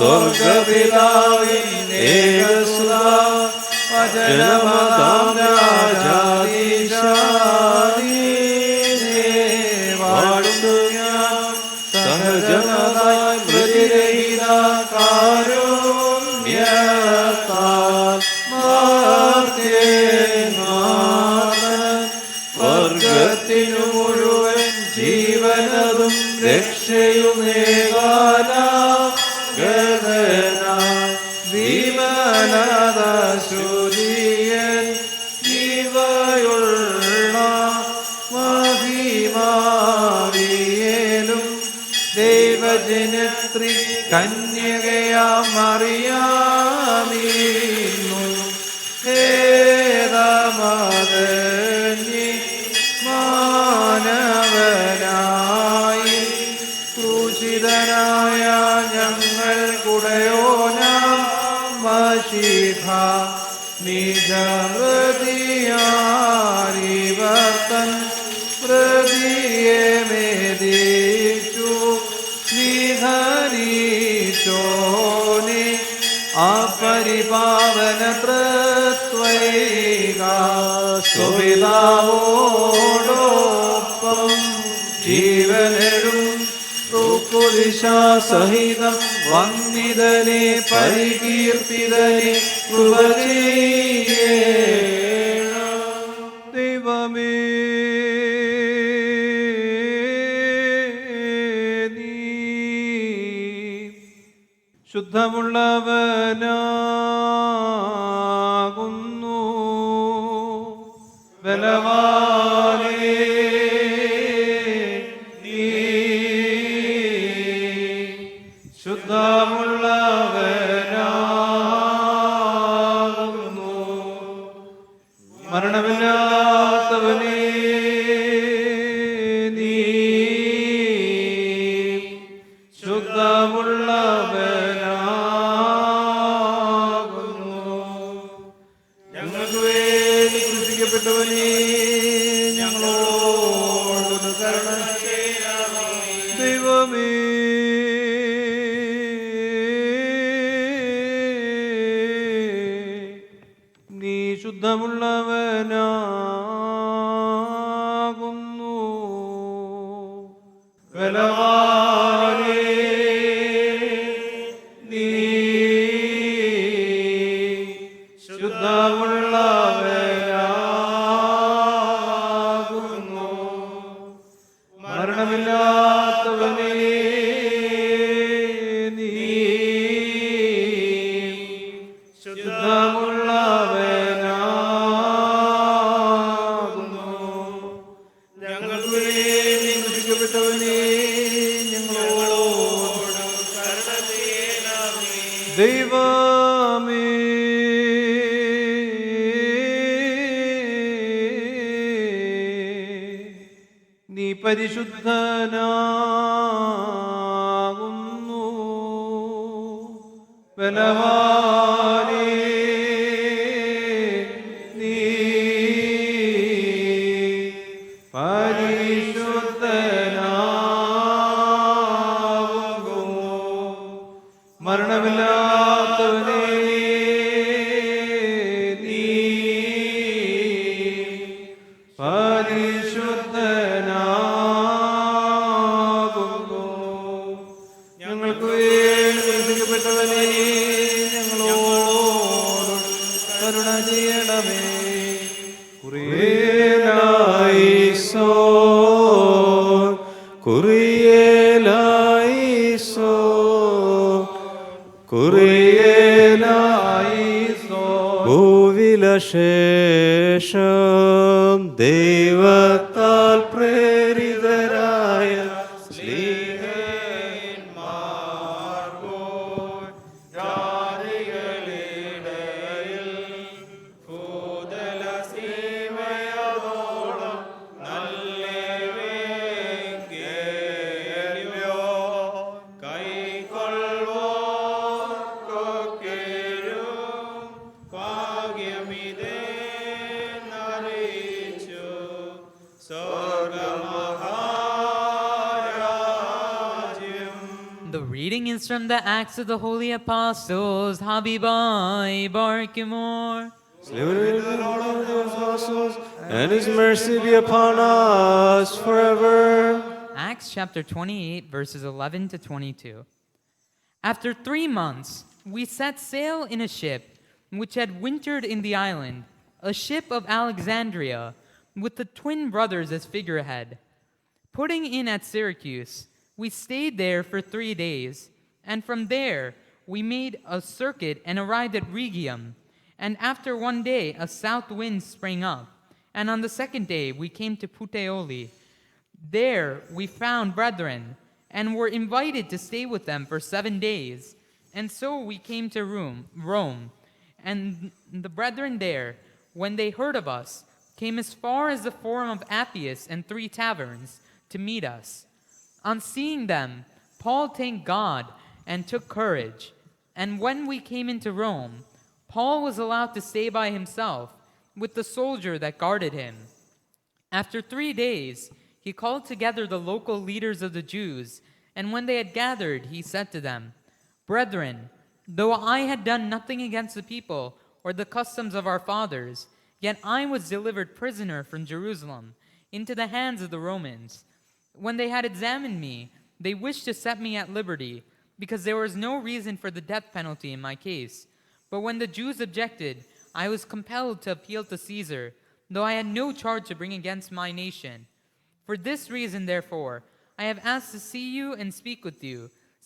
സ്വർഗപിതാവിന്റെ ഏകസുതാ വചനമതാം രാജാധീശാനീനെ വാഴ്ത്തുന്നു ഞാൻ. സഹജമതായി പ്രതിരഹിത കാരുണ്യത്താൽ മാർഗ്ഗനാഥൻ വർഗത്തിനു മുഴുവൻ ജീവനതും രക്ഷയുമേകാനാഗതനായി വിമലത ശ്രുതിയൻ ഇവയുള്ള മഹിമാവിയേലും ദൈവജനത്രി കന്യകയാം മറിയാമീന്നു ഹേതമദന്യേ മാനവനായി ക്രൂശിതനായ ഞങ്ങൾ കുടയോനാം മശീഹ നിജഹൃദിയാരിവർത്തൻ പ്രതിയെ മേദിച്ചു നിധനീശോനെ അപരിപാവന ത്രത്വൈക സുപിതാവോടൊപ്പം ജീവനെടും സഹിതം വന്ദിതനെ പരികീർത്തിതനെ കൃപ ചെയ്യണം. ദൈവമേ നീ ശുദ്ധമുള്ളവനാകുന്നു. ബലവാനേ ശുദ്ധമുള്ളവനാകുന്നു. മരണമില്ലാത്തവനേ നീ ശുദ്ധമുള്ളവനാകുന്നു. ഞങ്ങൾക്ക് വേണ്ടി ക്രൂശിക്കപ്പെട്ടവനേ ഞങ്ങളോട് കരുണ ചെയ്യണമേ. ദൈവമേ ശുദ്ധമുള്ളവനാകുന്നു. ബലവാനേ നീ ശുദ്ധമുള്ളവനാകുന്നു. മരണമില്ലാത്തവനേ നീ ശുദ്ധമുള്ളവനാകുന്നു. ഞങ്ങൾക്ക് വേണ്ടി ക്രൂശിക്കപ്പെട്ടവനേ ഞങ്ങളോട് കരുണ ചെയ്യണമേ. ദൈവമേ നീ പരിശുദ്ധനാകുന്നു. ബലവാനേ നീ പരിശുദ്ധനാകുന്നു. മരണമില്ലാത്തവനേ നീ പരിശുദ്ധനാകുന്നു. ഞങ്ങൾക്ക് വേണ്ടി ക്രൂശിക്കപ്പെട്ടവനേ ഞങ്ങളോട് കരുണ ചെയ്യണമേ. കുറിയേലായിസോൻ കുറിയേലായിസോൻ കുറിയേലായിസോൻ. ഭൂവിലശേഷം ദൈവത്താൽ പ്രേരിതരായ സ്ലീഹന്മാർക്കോൻ ജാതികളിടയിൽ ഭൂതല സീമയോളം നല്ലവെങ്കേല്യോ കൈക്കൊള്ളുവോർക്കൊക്കെയും ഭാഗ്യമിതേ നറിയിച്ചു reading is from the Acts of the Holy Apostles, Habibai Bar Kimor. And his mercy be upon us forever. Acts chapter 28, verses 11 to 22. After 3 months, we set sail in a ship which had wintered in the island, a ship of Alexandria, with the twin brothers as figurehead. Putting in at Syracuse, we stayed there for 3 days, and from there we made a circuit and arrived at Rhegium. And after 1 day, a south wind sprang up, and on the second day we came to Puteoli. There we found brethren, and were invited to stay with them for 7 days. And so we came to Rome, and the brethren there, when they heard of us, came as far as the Forum of Appius and 3 taverns to meet us. On seeing them, Paul thanked God and took courage. And when we came into Rome, Paul was allowed to stay by himself with the soldier that guarded him. After 3 days, he called together the local leaders of the Jews, and when they had gathered, he said to them, "Brethren, though I had done nothing against the people or the customs of our fathers, yet I was delivered prisoner from Jerusalem into the hands of the Romans. When they had examined me, they wished to set me at liberty, because there was no reason for the death penalty in my case. But when the Jews objected, I was compelled to appeal to Caesar, though I had no charge to bring against my nation. For this reason, therefore, I have asked to see you and speak with you,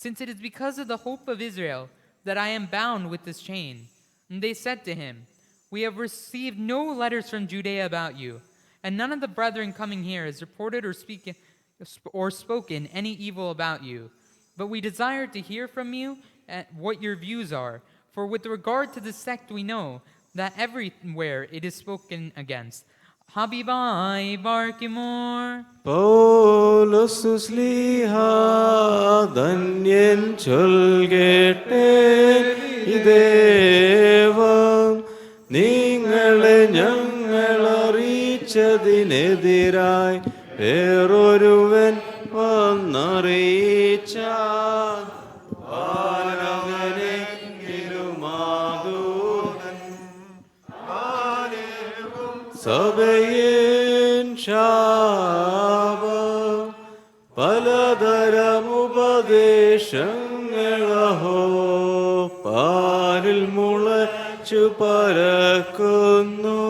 since it is because of the hope of Israel that I am bound with this chain." And they said to him, "We have received no letters from Judea about you, and none of the brethren coming here has reported or spoken any evil about you. But we desire to hear from you what your views are, for with regard to the sect we know that everywhere it is spoken against." Habibai Bar Kimor. പൗലോസ് ശ്ലീഹാ ധന്യൻ ചൊൽകേട്ടേൻ ഇദേവം നിങ്ങളെ ഞങ്ങൾ അറിയിച്ചതിനെതിരായി വേറൊരുവൻ വന്നറിയിച്ച സഭയിൻ ശാപം പലതരമുപദേശങ്ങളഹോ പാലിൽ മുളച്ചു പരക്കുന്നു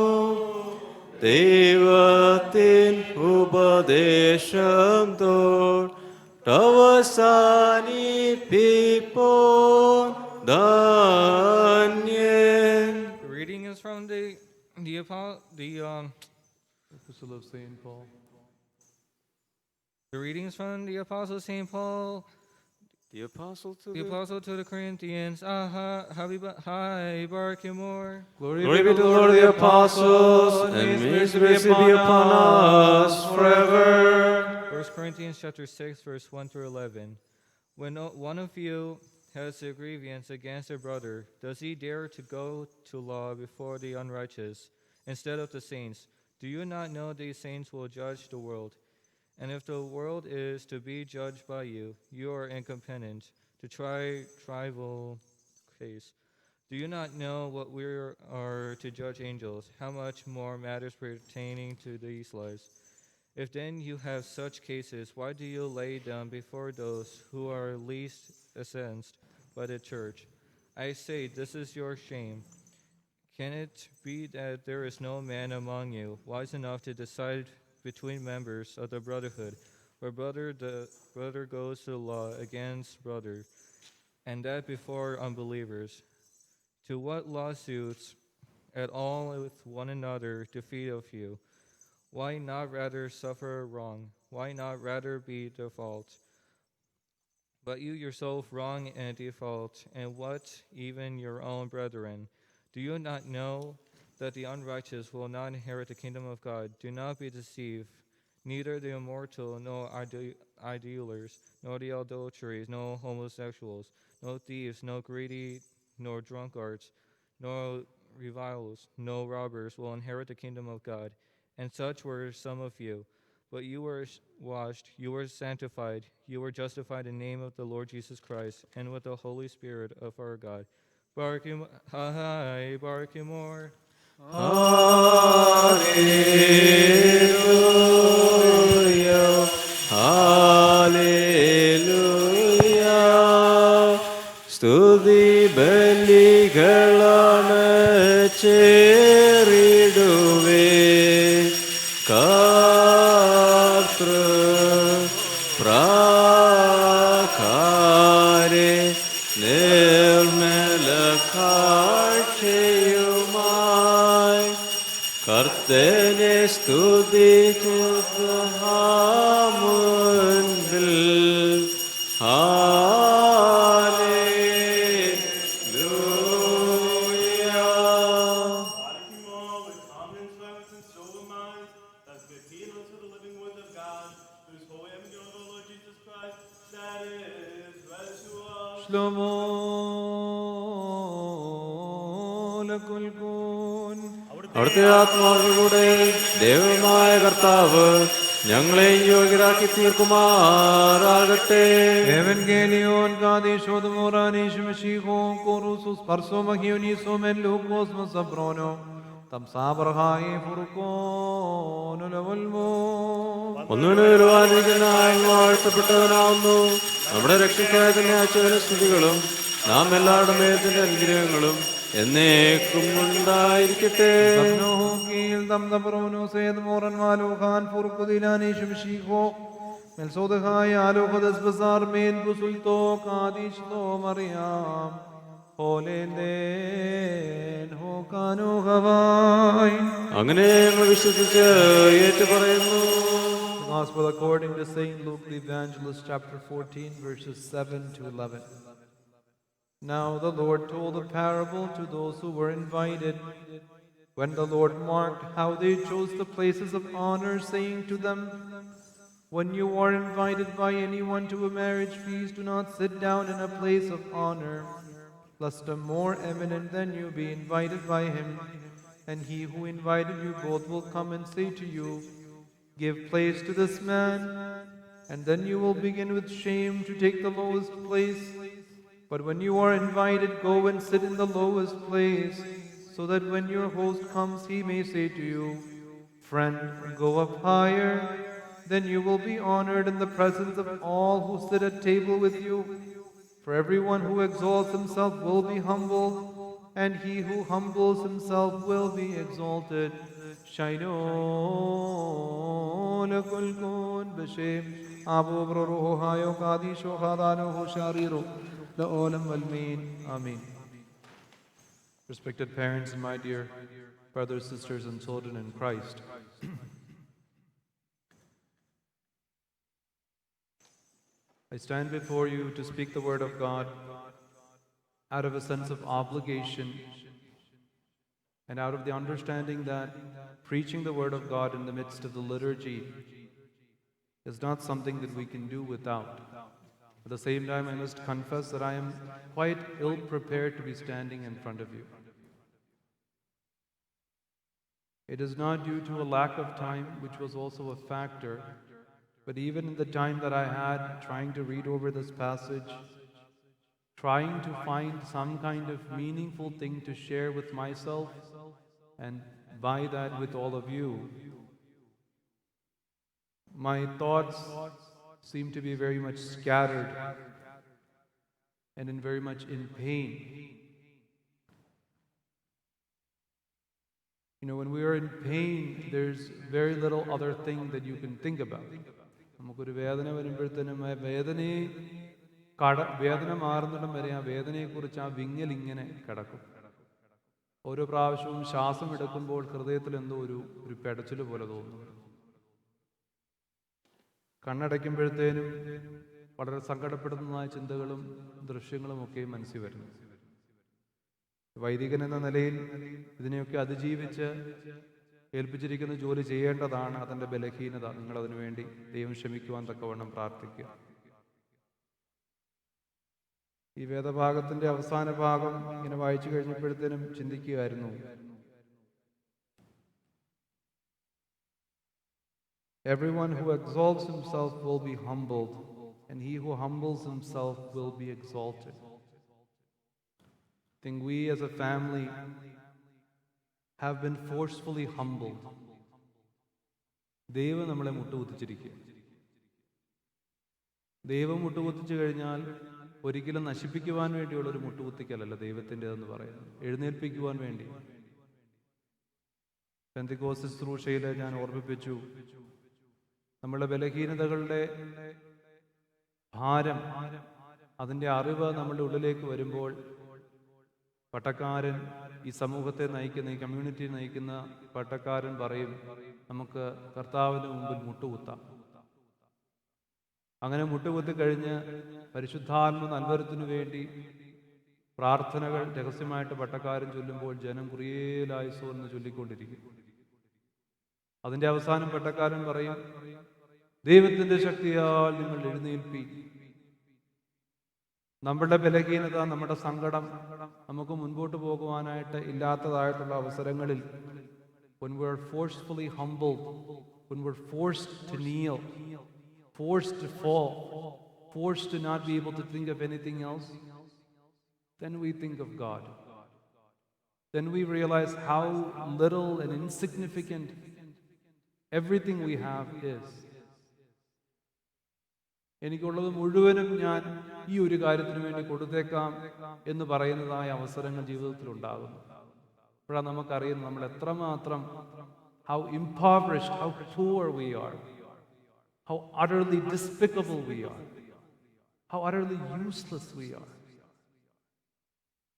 ദൈവത്തിൻ ഉപദേശം തോട്ടവസാനിപ്പിപ്പോൻ ധന്യൻ. The reading is from the Epistle of St. Paul. The reading is from the Apostle St. Paul, The apostle to the Apostle to the Corinthians. Hi, Bar Kimor. Glory be to the Lord of the apostles, and his grace be upon us forever. 1 Corinthians chapter 6, verse 1 through 11. When one of you has a grievance against a brother, does he dare to go to law before the unrighteous instead of the saints? Do you not know these saints will judge the world? And if the world is to be judged by you, you are incompetent to try tribal case. Do you not know what we are to judge angels? How much more matters pertaining to these lives? If then you have such cases, why do you lay them before those who are least esteemed by the church? I say, this is your shame. Can it be that there is no man among you wise enough to decide between members of the brotherhood, where the brother goes to law against brother, and that before unbelievers? To what lawsuits at all with one another defeat of you? Why not rather suffer wrong? Why not rather be default? But you yourself wrong and default, and what even your own brethren? Do you not know that the unrighteous will not inherit the kingdom of God? Do not be deceived. Neither the immortal, nor idolaters, nor the adulterers, nor homosexuals, no thieves, no greedy, nor drunkards, nor revilers, no robbers will inherit the kingdom of God. And such were some of you. But you were washed, you were sanctified, you were justified in the name of the Lord Jesus Christ, and with the Holy Spirit of our God. Barak you, barak you more. Hallelujah. Hallelujah. സ്തുതി ബലികളാണ് ചേറിടുവേ കർത്തൃ പ്രാകാരെ നിർമ്മല കാഴ്ചയുമായി കർത്തനെ സ്തുതിച്ചുമുൻപിൽ അവിടുത്തെ ആത്മാവിലൂടെ ദൈവമായ കർത്താവ് ഞങ്ങളെ യോഗ്യരാക്കി തീർക്കുമാറാകട്ടെ. Evangelion Gadisho Moranish Mashiho Korusus Parso Magioniso Men Lucos Masabrono Tam Sabrahai Furcon Levolmo. ഒന്നുകൊണ്ട് വരുവാനിരിക്കുന്നതായി വാഴ്ത്തപ്പെട്ടവനാവുന്നു. നമ്മുടെ രക്ഷയ്ക്കായി തന്നെ അയച്ചവന്റെ സ്തുതികളും നാം എല്ലാവരുടെ മേത്തിന്റെ അനുഗ്രഹങ്ങളും എന്നേക്കും ഉണ്ടായിരിക്കട്ടെ. Gil Dam the Bruno said Moran Maluhan Furcudilanish Mashiho Melsodahai Alukodas Bazar Main Busulto Kadish to Mariam Holenden Hokanu Havai. അങ്ങനെ ഞങ്ങൾ വിശ്വസിച്ച് ഏറ്റുപറയുന്നു. The Gospel according to Saint Luke the Evangelist, chapter 14, verses 7 to 11. Now the Lord told a parable to those who were invited. When the Lord marked how they chose the places of honor, saying to them, when you are invited by anyone to a marriage feast, do not sit down in a place of honor, lest a more eminent than you be invited by him, and he who invited you both will come and say to you, give place to this man, and then you will begin with shame to take the lowest place. But when you are invited, go and sit in the lowest place, so that when your host comes, he may say to you, friend, go up higher. Then you will be honored in the presence of all who sit at table with you. For everyone who exalts himself will be humbled, and he who humbles himself will be exalted. Shaino lekul kun b'shem Abu Bruruhu Hayo Kadisho Chadanuhu Shariru La'olam Valmin. Amen. Respected parents and my dear brothers, sisters, and children in Christ, I stand before you to speak the word of God out of a sense of obligation and out of the understanding that preaching the word of God in the midst of the liturgy is not something that we can do without. At the same time, I must confess that I am quite ill-prepared to be standing in front of you. It is not due to a lack of time, which was also a factor, but even in the time that I had trying to read over this passage, trying to find some kind of meaningful thing to share with myself and by that with all of you, my thoughts seem to be very much scattered and very much in pain. You know, when we are in pain, there's very little other thing that you can think about. നമുക്കൊരു വേദന വരുമ്പോഴത്തേനും വേദന മാറുന്നിടം വരെ ആ വേദനയെക്കുറിച്ച് ആ വിങ്ങലിങ്ങനെ കിടക്കും. ഓരോ പ്രാവശ്യവും ശ്വാസം എടുക്കുമ്പോൾ ഹൃദയത്തിൽ എന്തോ ഒരു പെടച്ചിൽ പോലെ തോന്നും. കണ്ണടയ്ക്കുമ്പോഴത്തേനും വളരെ സങ്കടപ്പെടുന്നതായ ചിന്തകളും ദൃശ്യങ്ങളും ഒക്കെ മനസ്സിൽ വരുന്നു. വൈദികൻ എന്ന നിലയിൽ ഇതിനെയൊക്കെ അതിജീവിച്ച് ഏൽപ്പിച്ചിരിക്കുന്ന ജോലി ചെയ്യേണ്ടതാണ്. അതിൻ്റെ ബലഹീനത നിങ്ങളതിനു വേണ്ടി ദൈവം ക്ഷമിക്കുവാൻ തക്കവണ്ണം പ്രാർത്ഥിക്കുക. ഈ വേദഭാഗത്തിന്റെ അവസാന ഭാഗം ഇങ്ങനെ വായിച്ചു കഴിഞ്ഞപ്പോഴത്തേനും ചിന്തിക്കുകയായിരുന്നു, Everyone who exalts himself will be humbled, and he who humbles himself will be exalted. I think we as a family have been forcefully humbled. ദൈവം നമ്മളെ മുട്ടുകുത്തിച്ചിരിക്കുക. ദൈവം മുട്ടുകുത്തിച്ചു കഴിഞ്ഞാൽ ഒരിക്കലും നശിപ്പിക്കുവാൻ വേണ്ടിയുള്ളൊരു മുട്ടുകുത്തിക്കലല്ല ദൈവത്തിൻ്റെതെന്ന് പറയുന്നത്, എഴുന്നേൽപ്പിക്കുവാൻ വേണ്ടി. പെന്തക്കോസ്ത് ശുശ്രൂഷയിൽ ഞാൻ ഓർമ്മിപ്പിച്ചു, നമ്മളുടെ ബലഹീനതകളുടെ ഭാരം, അതിൻ്റെ അറിവ് നമ്മുടെ ഉള്ളിലേക്ക് വരുമ്പോൾ പട്ടക്കാരൻ, ഈ സമൂഹത്തെ നയിക്കുന്ന, ഈ കമ്മ്യൂണിറ്റി നയിക്കുന്ന പട്ടക്കാരൻ പറയും, നമുക്ക് കർത്താവിന് മുമ്പിൽ മുട്ടുകുത്താം. അങ്ങനെ മുട്ടുകുത്തി കഴിഞ്ഞ് പരിശുദ്ധാത്മ നൽവരത്തിനു വേണ്ടി പ്രാർത്ഥനകൾ രഹസ്യമായിട്ട് പട്ടക്കാരൻ ചൊല്ലുമ്പോൾ ജനം കുറിയേലായുസോ എന്ന് ചൊല്ലിക്കൊണ്ടിരിക്കും. അതിൻ്റെ അവസാനം പട്ടക്കാരൻ പറയും, ദൈവത്തിൻ്റെ ശക്തിയാൽ നിങ്ങൾ എഴുന്നേൽപ്പി. നമ്മുടെ ബലഹീനത, നമ്മുടെ സങ്കടം നമുക്ക് മുൻപോട്ട് പോകുവാനായിട്ട് ഇല്ലാത്തതായിട്ടുള്ള അവസരങ്ങളിൽ, when we're forcefully humbled, when we're forced to kneel, forced to fall, forced to not be able to think of anything else, then we think of God. Then we realize how little and insignificant everything we have is. എനിക്കുള്ളത് മുഴുവനും ഞാൻ ഈ ഒരു കാര്യത്തിന് വേണ്ടി കൊടുത്തേക്കാം എന്ന് പറയുന്നതായ അവസരങ്ങൾ ജീവിതത്തിൽ ഉണ്ടാകുന്നു. അപ്പോഴാണ് നമുക്കറിയുന്നത് നമ്മൾ എത്രമാത്രം how impoverished, how poor we are, how utterly despicable we are, how utterly useless we are.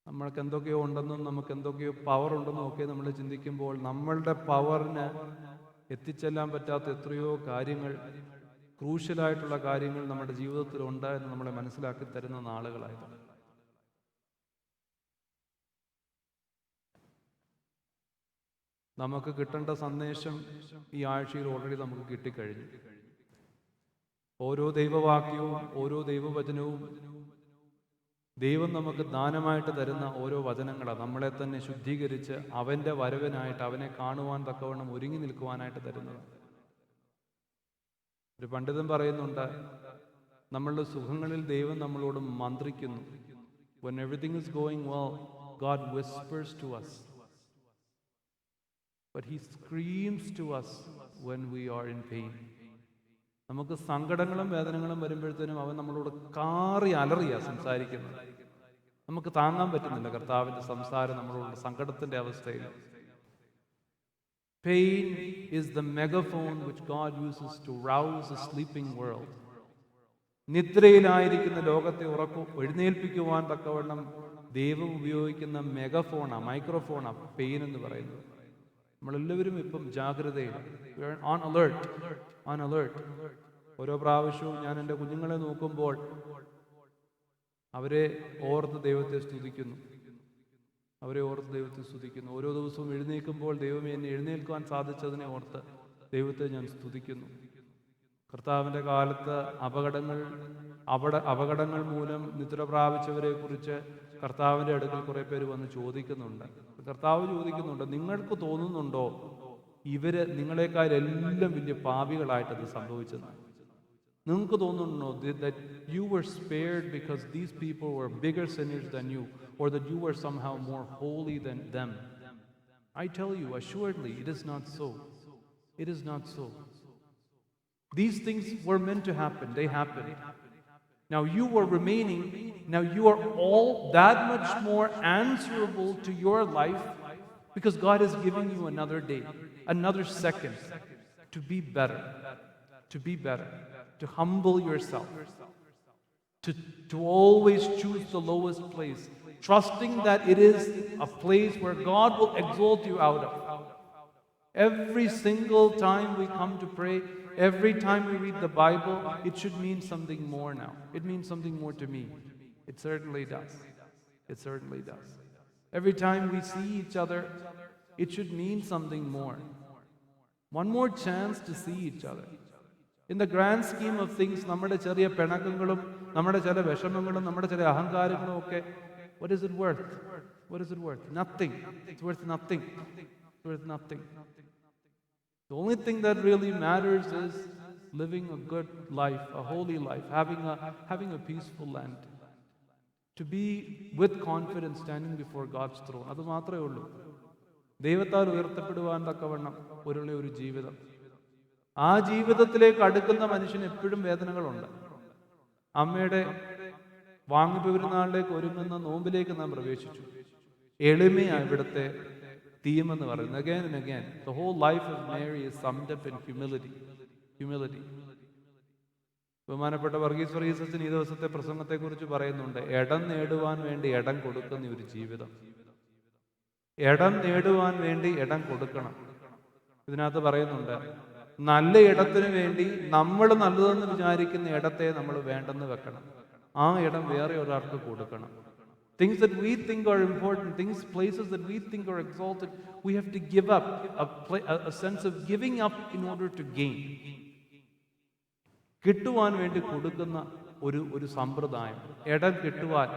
നമ്മൾക്ക് എന്തൊക്കെയോ ഉണ്ടെന്നും നമുക്ക് എന്തൊക്കെയോ പവർ ഉണ്ടെന്നും ഒക്കെ നമ്മൾ ചിന്തിക്കുമ്പോൾ നമ്മളുടെ പവറിന് എത്തിച്ചെല്ലാൻ പറ്റാത്ത എത്രയോ കാര്യങ്ങൾ, ക്രൂഷ്യലായിട്ടുള്ള കാര്യങ്ങൾ നമ്മുടെ ജീവിതത്തിലുണ്ട് എന്ന് നമ്മളെ മനസ്സിലാക്കി തരുന്ന നാളുകളായിരുന്നു. നമുക്ക് കിട്ടേണ്ട സന്ദേശം ഈ ആഴ്ചയിൽ ഓൾറെഡി നമുക്ക് കിട്ടിക്കഴിഞ്ഞു. ഓരോ ദൈവവാക്യവും ഓരോ ദൈവവചനവും ദൈവം നമുക്ക് ദാനമായിട്ട് തരുന്ന ഓരോ വചനങ്ങളാണ് നമ്മളെ തന്നെ ശുദ്ധീകരിച്ച് അവൻ്റെ വരവിനായിട്ട്, അവനെ കാണുവാൻ തക്കവണ്ണം ഒരുങ്ങി നിൽക്കുവാനായിട്ട് തരുന്നത്. ഒരു പണ്ഡിതൻ പറയുന്നുണ്ട്, നമ്മളുടെ സുഖങ്ങളിൽ ദൈവം നമ്മളോട് മന്ത്രിക്കുന്നു. When everything is going well, God whispers to us. But he screams to us when we are in pain. നമുക്ക് സങ്കടങ്ങളും വേദനകളും വരുമ്പോഴത്തേനും അവൻ നമ്മളോട് കാറി അലറിയാ സംസാരിക്കുന്നത്. നമുക്ക് താങ്ങാൻ പറ്റുന്നില്ല കർത്താവിൻ്റെ സംസാരം നമ്മളോട് സങ്കടത്തിൻ്റെ അവസ്ഥയിൽ. Pain is the megaphone which God uses to rouse a sleeping world. നിദ്രയിലായിരിക്കുന്ന ലോകത്തെ എഴുന്നേൽപ്പിക്കുവാൻ തക്കവണ്ണം ദൈവം ഉപയോഗിക്കുന്ന മെഗഫോണാ, മൈക്രോഫോണാ പെയിൻ എന്ന് പറയുന്നത്. നമ്മളെല്ലാവരും ഇപ്പം ജാഗ്രതയിലാണ്, on alert. ഓരോ പ്രാവശ്യവും ഞാൻ എൻ്റെ കുഞ്ഞുങ്ങളെ നോക്കുമ്പോൾ അവരെ ഓർത്ത് ദൈവത്തെ സ്തുതിക്കുന്നു. ഓരോ ദിവസവും എഴുന്നേൽക്കുമ്പോൾ ദൈവമേ എന്നെ എഴുന്നേൽക്കുവാൻ സാധിച്ചതിനെ ഓർത്ത് ദൈവത്തെ ഞാൻ സ്തുതിക്കുന്നു. കർത്താവിൻ്റെ കാലത്ത് അപകടങ്ങൾ മൂലം നിദ്ര പ്രാപിച്ചവരെ കുറിച്ച് കർത്താവിൻ്റെ അടുക്കൽ കുറെ പേര് വന്ന് ചോദിക്കുന്നുണ്ട്. കർത്താവ് ചോദിക്കുന്നുണ്ട്, നിങ്ങൾക്ക് തോന്നുന്നുണ്ടോ ഇവര് നിങ്ങളെക്കാൾ എല്ലാം വലിയ പാപികളായിട്ടത് സംഭവിച്ചത്? നിങ്ങൾക്ക് തോന്നുന്നുണ്ടോ that you were spared because these people were bigger sinners than you, or that you were somehow more holy than them? I tell you, assuredly, it is not so. It is not so. These things were meant to happen. They happened. Now you were remaining. Now you are all that much more answerable to your life because God is giving you another day, another second to be better, to humble yourself, to always choose the lowest place, trusting that it is a place where God will exalt you out of. Every single time we come to pray, every time we read the Bible, it should mean something more now. It means something more to me. It certainly does. It certainly does. Every time we see each other, it should mean something more. One more chance to see each other. In the grand scheme of things, നമ്മുടെ ചെറിയ പിണക്കങ്ങളും നമ്മുടെ ചില വിഷമങ്ങളും നമ്മുടെ ചില അഹങ്കാരങ്ങളും ഒക്കെ, what is it worth? What is it worth? Nothing. It's worth nothing. It's worth nothing. The only thing that really matters is living a good life, a holy life, having a peaceful land. To be with confidence standing before God's throne. അത് മാത്രമേ ഉള്ളൂ. ദൈവത്താൽ ഉയർത്തപ്പെടുവാൻ തക്കവണ്ണം ഒരു ജീവിതം. ആ ജീവിതത്തിലേക്ക് അടുക്കുന്ന മനുഷ്യന് എപ്പോഴും വേദനകളുണ്ട്. അമ്മയുടെ വാങ്ങിപ്പ് പെരുന്നാളിലേക്ക് ഒരുങ്ങുന്ന നോമ്പിലേക്ക് നാം പ്രവേശിച്ചു. എളിമയാണ് ഇവിടുത്തെ തീം എന്ന് പറയുന്നത്. Again and again, the whole life of Mary is summed up in humility. ബഹുമാനപ്പെട്ട വർഗീസ് ഫറീസച്ചൻ ഈ ദിവസത്തെ പ്രസംഗത്തെക്കുറിച്ച് പറയുന്നുണ്ട്. ഇടം നേടുവാൻ വേണ്ടി ഇടം കൊടുക്കുന്ന ഒരു ജീവിതം. ഇടം നേടുവാൻ വേണ്ടി ഇടം കൊടുക്കണം. ഇതിനകത്ത് പറയുന്നുണ്ട്, നല്ല ഇടത്തിന് വേണ്ടി നമ്മൾ നല്ലതെന്ന് വിചാരിക്കുന്ന ഇടത്തെ നമ്മൾ വേണ്ടെന്ന് വെക്കണം. ആ ഇടം വേറെ ഒരാൾക്ക് കൊടുക്കണം. Things that we think are important, places that we think are exalted, we have to give up, a sense of giving up in order to gain. കിട്ടുവാൻ വേണ്ടി കൊടുക്കുന്ന ഒരു സമ്പ്രദായം, ഇടം കിട്ടുവാൻ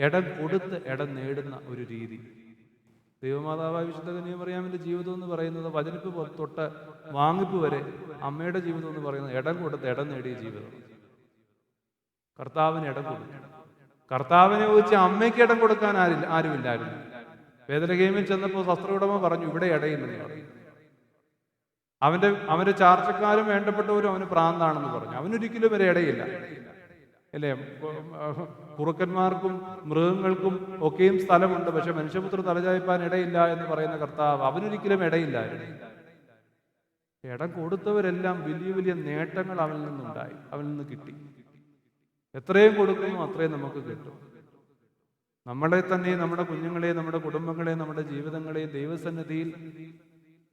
ഇടം കൊടുത്ത് ഇടം നേടുന്ന ഒരു രീതി. ദൈവമാതാവായ വിശുദ്ധ കന്യാമറിയാമിന്റെ ജീവിതം എന്ന് പറയുന്നത് വചനിപ്പ് തൊട്ട് വാങ്ങിപ്പ് വരെ അമ്മയുടെ ജീവിതം എന്ന് പറയുന്നത് ഇടം കൊടുത്ത് ഇടം നേടിയ ജീവിതം. കർത്താവിന് ഇടം കൊടുത്തു. കർത്താവിനെ വെച്ച് അമ്മയ്ക്ക് ഇടം കൊടുക്കാൻ ആരുമില്ലായിരുന്നു. ബേത്ലഹേമിൽ ചെന്നപ്പോൾ വസ്ത്ര ഉടമ പറഞ്ഞു, ഇവിടെ ഇടയില്ലെന്ന് പറഞ്ഞു. അവന്റെ ചാർച്ചക്കാരും വേണ്ടപ്പെട്ടവരും അവന് പ്രാന്താണെന്ന് പറഞ്ഞു. അവനൊരിക്കലും വരെ ഇടയില്ല, അല്ലേ? കുറുക്കന്മാർക്കും മൃഗങ്ങൾക്കും ഒക്കെയും സ്ഥലമുണ്ട്, പക്ഷെ മനുഷ്യപുത്ര തലചായ്പാൻ ഇടയില്ല എന്ന് പറയുന്ന കർത്താവ് അവനൊരിക്കലും ഇടയില്ലായിരുന്നു. ഇടം കൊടുത്തവരെല്ലാം വലിയ വലിയ നേട്ടങ്ങൾ അവനിൽ നിന്നുണ്ടായി, അവനിൽ നിന്ന് കിട്ടി. എത്രയും കൊടുക്കുന്നു അത്രയും നമുക്ക് കിട്ടും. നമ്മളെ തന്നെ, നമ്മുടെ കുഞ്ഞുങ്ങളെ, നമ്മുടെ കുടുംബങ്ങളെ, നമ്മുടെ ജീവിതങ്ങളെ ദൈവസന്നിധിയിൽ,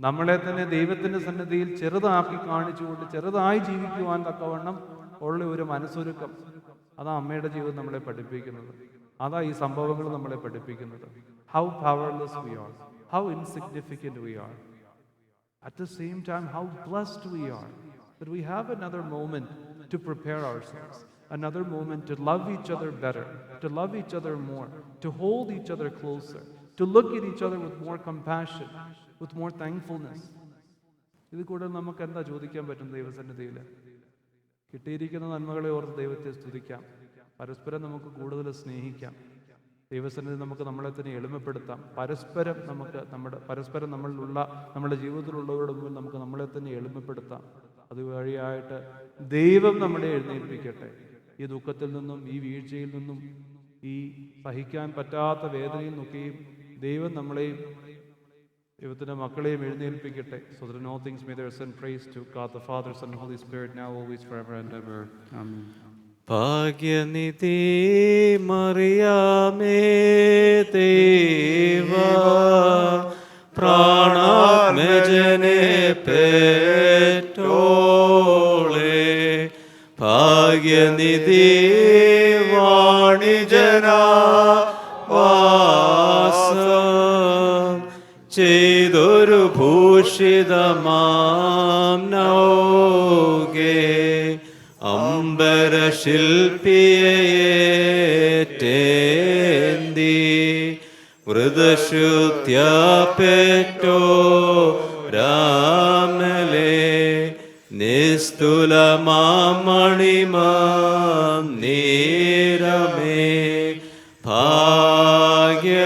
നമ്മളെ തന്നെ ദൈവത്തിന്റെ സന്നിധിയിൽ ചെറുതാക്കി കാണിച്ചുകൊണ്ട് ചെറുതായി ജീവിക്കുവാൻ തക്കവണ്ണം ഉള്ള ഒരു മനസ്സൊരുക്കം, അതാ അമ്മയുടെ ജീവിതം നമ്മളെ പഠിപ്പിക്കുന്നത്. അതാ ഈ സംഭവങ്ങൾ നമ്മളെ പഠിപ്പിക്കുന്നത്. How powerless we are, how insignificant we are. At the same time, how blessed we are that we have another moment to prepare ourselves, another moment to love each other better, to love each other more, to hold each other closer, to look at each other with more compassion, with more thankfulness. ഇത് കൂടെ നമുക്ക് എന്താ ചോദിക്കാൻ പറ്റും ദൈവസന്നിധിയിൽ? കിട്ടിയിരിക്കുന്ന നന്മകളെ ഓർത്ത് ദൈവത്തെ സ്തുതിക്കാം. പരസ്പരം നമുക്ക് കൂടുതൽ സ്നേഹിക്കാം. ദൈവസന്നിധി നമുക്ക് നമ്മളെ തന്നെ എളിമപ്പെടുത്താം. പരസ്പരം നമ്മളിലുള്ള നമ്മുടെ ജീവിതത്തിലുള്ളവരുടെ മുമ്പിൽ നമുക്ക് നമ്മളെ തന്നെ എളിമപ്പെടുത്താം. അതുവഴിയായിട്ട് ദൈവം നമ്മളെ എഴുന്നേൽപ്പിക്കട്ടെ. ഈ ദുഃഖത്തിൽ നിന്നും, ഈ വീഴ്ചയിൽ നിന്നും, ഈ സഹിക്കാൻ പറ്റാത്ത വേദനയിൽ നിന്നൊക്കെയും ദൈവം നമ്മളെയും ദൈവത്തിന്റെ മക്കളെയും എഴുന്നേൽപ്പിക്കട്ടെ. So that in all things may there send praise to God the Father, Son, and Holy Spirit, now, always, forever and ever. Amen. ഭാഗ്യനിധി മറിയാമേ ദേവ പ്രാണാത്മജനെ പെറ്റോളെ, ഭാഗ്യനിധി വാണിജനാ വാസം ചെയ്തൊരു ഭൂഷിതമാം നൗകേ, അംബരശില്പിയേറ്റേന്തി വൃതശുദ്ധ്യ പെറ്റോ രാമലേ, നിസ്തുലമാമണിമാം നീരമേ, ഭാഗ്യ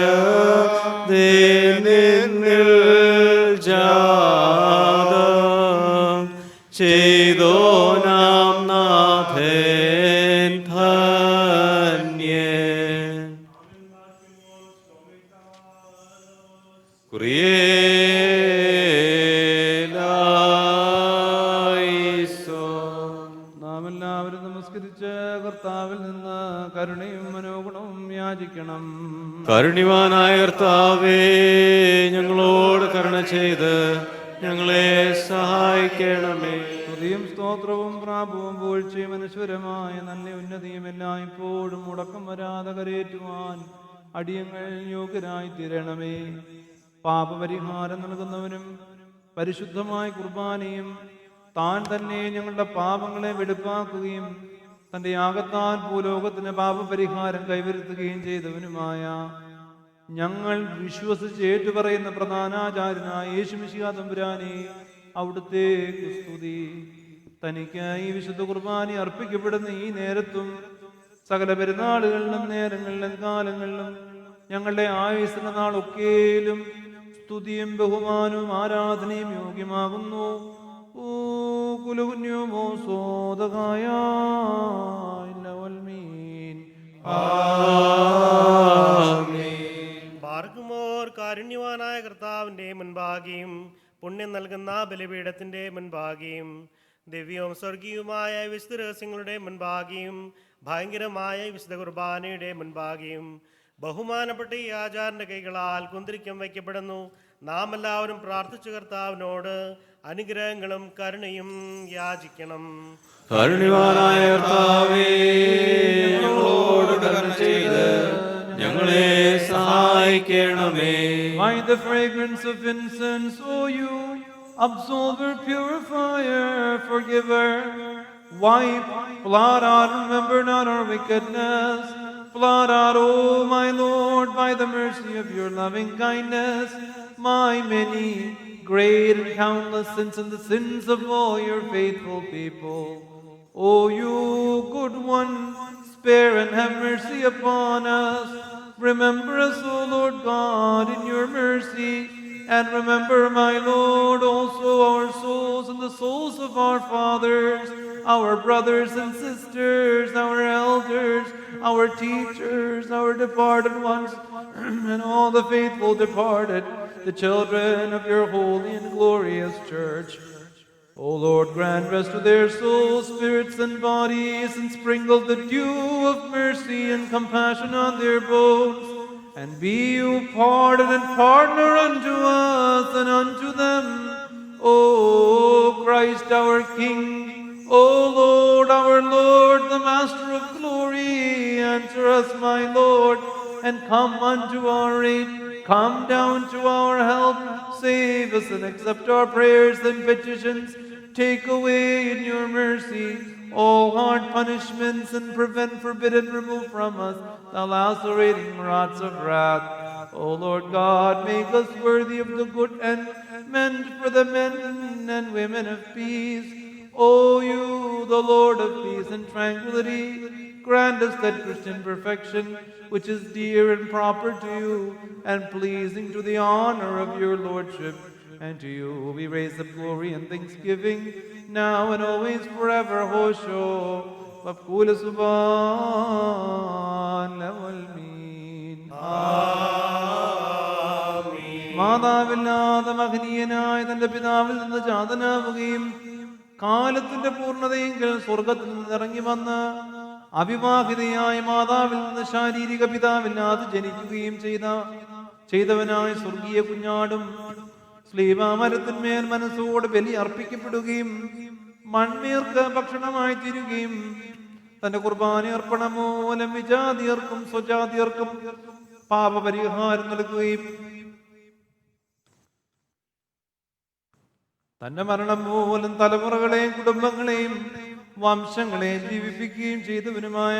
നിന്നിൽ ജാതം ചെയ്തോ നാം നാഥൻ ധന്യൻ. നാം എല്ലാവരും നമസ്കരിച്ച് കർത്താവിൽ നിന്ന് കരുണയും മനോഗുണവും യാചിക്കണം. കാരുണ്യവാനായ കർത്താവേ, ഞങ്ങളോട് കരുണ ചെയ്ത് ഞങ്ങളെ സഹായിക്കണമേ. സ്തുതിയും സ്തോത്രവും പ്രാപവും പൂഴ്ചയും അനശ്വരമായ നല്ല ഉന്നതിയും എല്ലാം ഇപ്പോഴും മുടക്കം വരാതെ കരയേറ്റുവാൻ അടിയങ്ങൾ യോഗ്യരായി തീരണമേ. പാപപരിഹാരം നൽകുന്നവനും പരിശുദ്ധമായ കുർബാനയും താൻ തന്നെ ഞങ്ങളുടെ പാപങ്ങളെ വെടിപ്പാക്കുകയും തന്റെ യാഗത്താൽ ഭൂലോകത്തിന് പാപപരിഹാരം കൈവരുത്തുകയും ചെയ്തവനുമായ ഞങ്ങൾ വിശ്വസിച്ച് ഏറ്റുപറയുന്ന പ്രധാനാചാര്യനായ യേശുമിശിഹാ തമ്പുരാനെ അവിടുത്തേക്ക് സ്തുതി. തനിക്കായി വിശുദ്ധ കുർബാന അർപ്പിക്കപ്പെടുന്ന ഈ നേരത്തും സകല പെരുന്നാളുകളിലും നേരങ്ങളിലും കാലങ്ങളിലും ഞങ്ങളുടെ ആയുസ്സിന്റെ നാളൊക്കെയിലും സ്തുതിയും ബഹുമാനവും ആരാധനയും യോഗ്യമാകുന്നു. ഓ കുലുകുഞ്ഞുമോ സോദകായ ബാർക്കുമോർ കാരുണ്യവാനായ കർത്താവിന്റെ മുൻപാകെയും പുണ്യം നൽകുന്ന ബലിപീഠത്തിന്റെ മുൻപാകെയും ദിവ്യവും സ്വർഗീയവുമായ വിശുദ്ധ രഹസ്യങ്ങളുടെ മുൻപാകെയും ഭയങ്കരമായ വിശുദ്ധ കുർബാനയുടെ മുൻപാകെയും ബഹുമാനപ്പെട്ട ഈ ആചാരന്റെ കൈകളാൽ കുന്തിരിക്കം വയ്ക്കപ്പെടുന്നു. നാം എല്ലാവരും പ്രാർത്ഥിച്ചു കർത്താവിനോട് അനുഗ്രഹങ്ങളും കരുണയും യാചിക്കണം. കാരുണ്യവാനായ കർത്താവേ, ഞങ്ങളോട് കരുണ ചെയ്ത് ഞങ്ങളെ സഹായിക്കണമേ. By the fragrance of incense, O you, absolver, purifier, forgiver, wipe, blot out, remember not our wickedness. Blot out, O my Lord, by the mercy of your loving kindness, my many, great and countless sins and the sins of all your faithful people. O you good one, spare and have mercy upon us. Remember us, O Lord God, in your mercy, and remember, my Lord, also our souls and the souls of our fathers, our brothers and sisters, our elders, our teachers, our departed ones, and all the faithful departed, the children of your holy and glorious church. O Lord, grant rest to their souls, spirits, and bodies, and sprinkle the dew of mercy and compassion on their bones. And be you pardon and partner unto us and unto them, O Christ our King, O Lord, our Lord, the Master of glory. Answer us, my Lord, and come unto our aid. Come down to our help. Save us and accept our prayers and petitions. Take away in your mercy all hard punishments and prevent, forbid, and remove from us the lacerating rods of wrath. O Lord God, make us worthy of the good end meant for the men and women of peace. O you, the Lord of peace and tranquility, grant us that Christian perfection which is dear and proper to you and pleasing to the honor of your Lordship. And to you we raise up glory and thanksgiving, now and always forever. Hosho, Babkula Subhan, Lavalmeen. മാതാവില്ലാതെ മഹനീയനായ തന്റെ പിതാവിൽ നിന്ന് ജാതനാവുകയും കാലത്തിന്റെ പൂർണ്ണതയെങ്കിൽ സ്വർഗത്തിൽ നിന്ന് ഇറങ്ങി വന്ന് അവിവാഹിതയായ മാതാവിൽ നിന്ന് ശാരീരിക പിതാവില്ലാതെ ജനിക്കുകയും ചെയ്തവനായ സ്വർഗീയ കുഞ്ഞാടും സ്ലീവാമരത്തിന്മേൽ മനസ്സോട് ബലി അർപ്പിക്കപ്പെടുകയും മൺമീർക്ക് ഭക്ഷണമായി തീരുകയും തന്റെ കുർബാന അർപ്പണം മൂലം വിജാതിയർക്കും സ്വജാതിയർക്കും പാപപരിഹാരം നൽകുകയും തന്റെ മരണം മൂലം തലമുറകളെയും കുടുംബങ്ങളെയും വംശങ്ങളെയും ജീവിപ്പിക്കുകയും ചെയ്തവനുമായ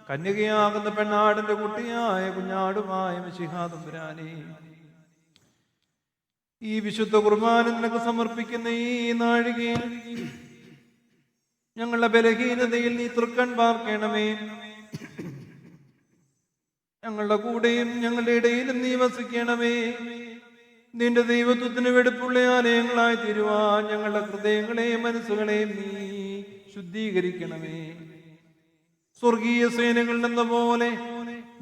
കന്യകയാകുന്ന പെണ്ണാടിന്റെ കുട്ടിയായ കുഞ്ഞാടുമായ മിശിഹാ തമ്പുരാനേ, ഈ വിശുദ്ധ കുർബാന നിനക്ക് സമർപ്പിക്കുന്ന ഈ നാഴികയിൽ ഞങ്ങളുടെ ബലഹീനതയിൽ നീ തൃക്കൺ പാർക്കണമേ. ഞങ്ങളുടെ കൂടെയും ഞങ്ങളുടെ ഇടയിലും നീ വസിക്കണമേ. നിന്റെ ദൈവത്വത്തിന് വെടുപ്പുള്ള ആലയങ്ങളായി തീരുവാൻ ഞങ്ങളുടെ ഹൃദയങ്ങളെയും മനസ്സുകളെയും നീ ശുദ്ധീകരിക്കണമേ. സ്വർഗീയ സേനകളിൽ എന്ന പോലെ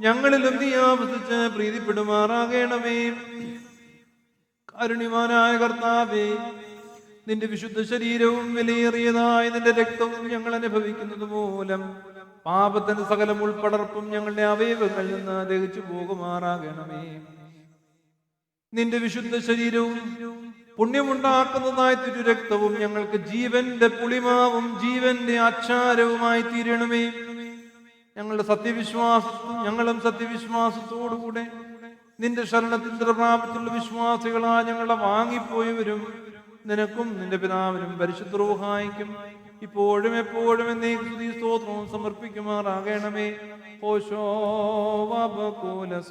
ഞങ്ങളിലും നീ ആവസിച്ച് പ്രീതിപ്പെടുമാറാകണമേ. കാരുണ്യവാനായ കർത്താവേ, നിന്റെ വിശുദ്ധ ശരീരവും വിലയേറിയതായ നിന്റെ രക്തവും ഞങ്ങൾ അനുഭവിക്കുന്നത് മൂലം പാപത്തിന്റെ സകല ഉൾപ്പടർപ്പും ഞങ്ങളുടെ അവയവങ്ങളിൽ നിന്ന് ദഹിച്ചു പോകുമാറാകണമേ. നിന്റെ വിശുദ്ധ ശരീരവും പുണ്യമുണ്ടാക്കുന്നതായ തിരുരക്തവും ഞങ്ങൾക്ക് ജീവന്റെ പുളിമാവും ജീവന്റെ ആച്ചാരവുമായി തീരണമേ. ഞങ്ങളും സത്യവിശ്വാസത്തോടുകൂടെ നിന്റെ ശരണത്തിന്റെ പ്രാപത്തിലുള്ള വിശ്വാസികളായ ഞങ്ങളെ വാങ്ങിപ്പോയവരും നിനക്കും നിന്റെ പിതാവിനും പരിശുദ്ധ റൂഹായിക്കും ഇപ്പോഴും എപ്പോഴും എന്നേക്കും സ്തുതി സ്തോത്രവും സമർപ്പിക്കുമാറാകണമേ. ഓശോ വബകുലസ്ബാൻ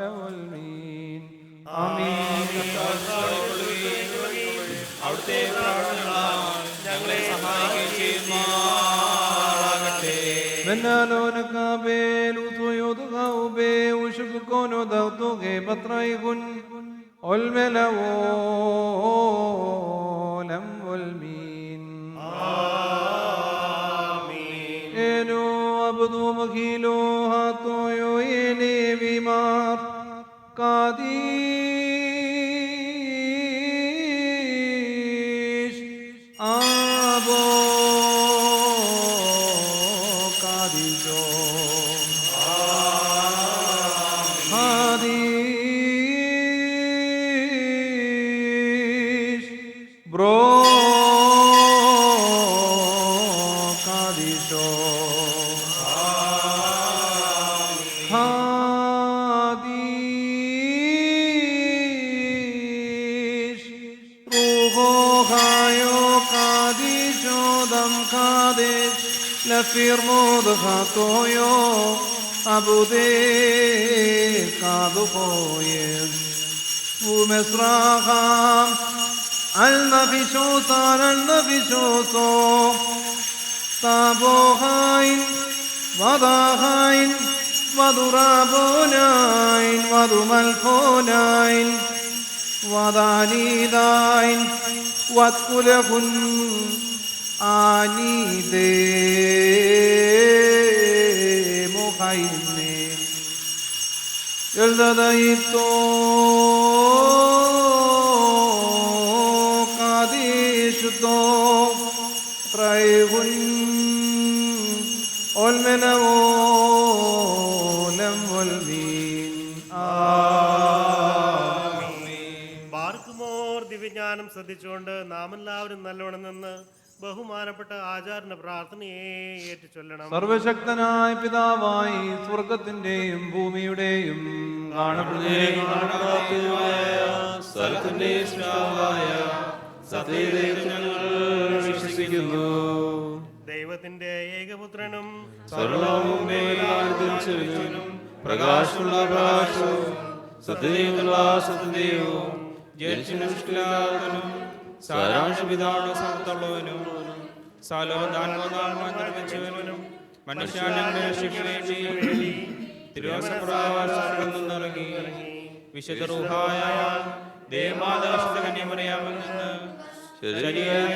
ലവൽമീൻ. അവിടുത്തെ പ്രാർത്ഥനകളാൽ ഞങ്ങളെ സഹായിക്കുകയും ചെയ്യുമാറാകട്ടെ. منالون كابيل وطيود غاوبي وشوف كونو ضغطوغي بطريقون والملوولم والمين ആമീൻ. إنو أبدو مكيلو هاتو يويني بمار قاديش أبو قاديشو قاديش برو قاديشو قاديش روحو خايو قاديشو دم قاديش لفيرمو دخاتويو أبو دي قادو خويس ومسراخام النفيشو صار النفيشو صو طابو خاين وضا خاين وضرابوناين وضملفوناين وضعنيداين واتكلكن آنيدي مخيني يلدايتو قاديشتو ريغن والمنولم والمين ബാർക്കുമോർ ദിവ്യജ്ഞാനം ശ്രദ്ധിച്ചുകൊണ്ട് നാം എല്ലാവരും നല്ലോണം നിന്ന് ബഹുമാനപ്പെട്ട ആചാരന്റെ പ്രാർത്ഥനയെ ഏറ്റുചൊല്ലണം. സർവശക്തനായ പിതാവായി സ്വർഗത്തിന്റെയും ഭൂമിയുടെയും കാണപ്പെടുന്നതിനെയും കാണപ്പെടാത്തതുമായ സ്ഥലത്തിന്റെ സൃഷ്ടാവായ സത്യദൈവത്തിൽ ഞങ്ങൾ വിശ്വസിക്കുന്നു. ദൈവത്തിന്റെ ഏകപുത്രനും സർവ്വലോകവും ധരിച്ചവനും പ്രകാശമുള്ള പ്രകാശവും സത്യദൈവമുള്ള സത്യദൈവവും ജനിച്ചവനും സാരാംശപിതാവിന്റെ സമത്തുള്ളവനും സാലോദാത്മനാത്മാ നിർമ്മിച്ചവനും മനുഷ്യനെ രക്ഷിക്കുകയും തിരുവസപ്രവാസം നിന്നിറങ്ങി വിശുദ്ധ റൂഹായ ദേവമാതാവിന്റെ കന്യമറിയാമിൽ നിന്ന് ശരീരമായി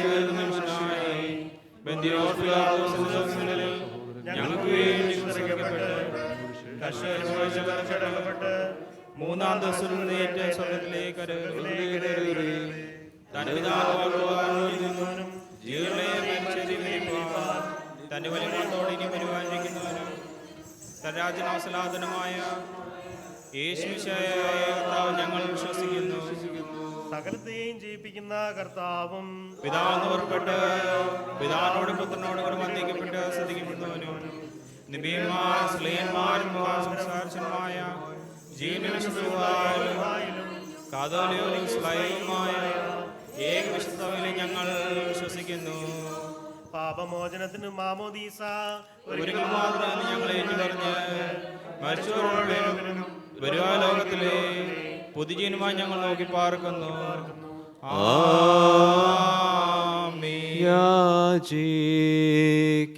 ഞങ്ങൾക്ക് വേണ്ടി കഷ്ടപ്പെട്ട് മൂന്നാം ദിവസം സ്വർഗത്തിലേക്ക് തന്റെ പിതാവിനും ജീവനെ തന്റെ വലിമത്തോടെ ഇനി പരിപാലിക്കുന്നവനും തന്റെ രാജനാസലാതനുമായ യേശുവിശേഷയായ കർത്താവ് ഞങ്ങൾ വിശ്വസിക്കുന്നു. സകലത്തെയും ജയിപ്പിക്കുന്ന കർത്താവും പിതാവെന്ന് പുറപ്പെട്ട് പിതാവിനോട് പുത്രനോട് കൂടെ വന്ദിക്കപ്പെട്ട് ശ്രദ്ധിക്കപ്പെടുന്നവനും നിബിയന്മാർ സ്ലേയന്മാരും സംസാരിച്ചതുമായ ജീവനും കാതോലിയും സ്ലൈവുമായ ഏകവിശുദ്ധവിനെ ഞങ്ങൾ വിശ്വസിക്കുന്നു. പാപമോചനത്തിന് മാമോദീസ ഒരിക്കൽ മാത്രം ഞങ്ങൾ ഏറ്റുപറഞ്ഞ് മരിച്ചവരോടും വരുവാലോകത്തിലെ പുതുജീവനുമായി ഞങ്ങൾ നോക്കി പാർക്കുന്നു.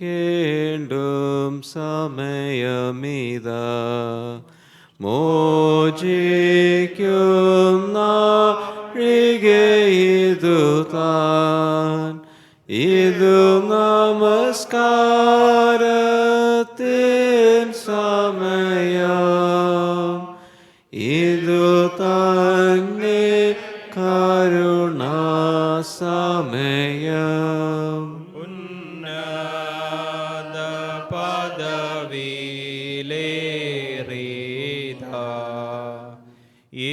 യാചിക്കേണ്ടും സമയമിതാ മോചിക്കും നാഴികയിതു താൻ ഇതു നമസ്കാരത്തിൻ സമയം ഇതു തന്നെ കരുണാസമയം ഉന്നത പദവിയിലേറിത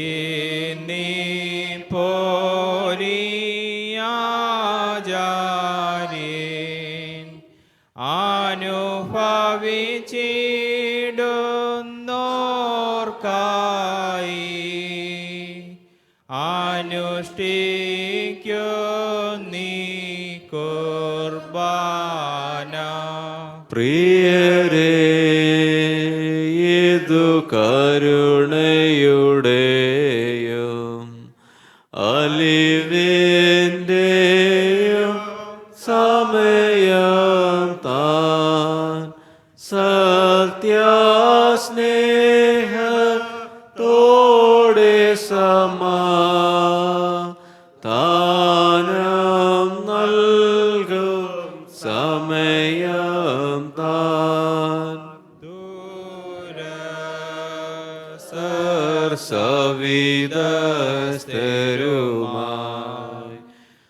എന്നീ പോരിയാചാര്യൻ അനുഭവിച്ചിടുന്നോർക്കായി അനുഷ്ഠിക്കു നീ കുർബാന. പ്രിയരേ ഇതു കരുണയുടെയോ സ്നേഹത്തോടെ സമാധാനം നൽകും സമയം താൻ സവിധസ്ഥരുമായി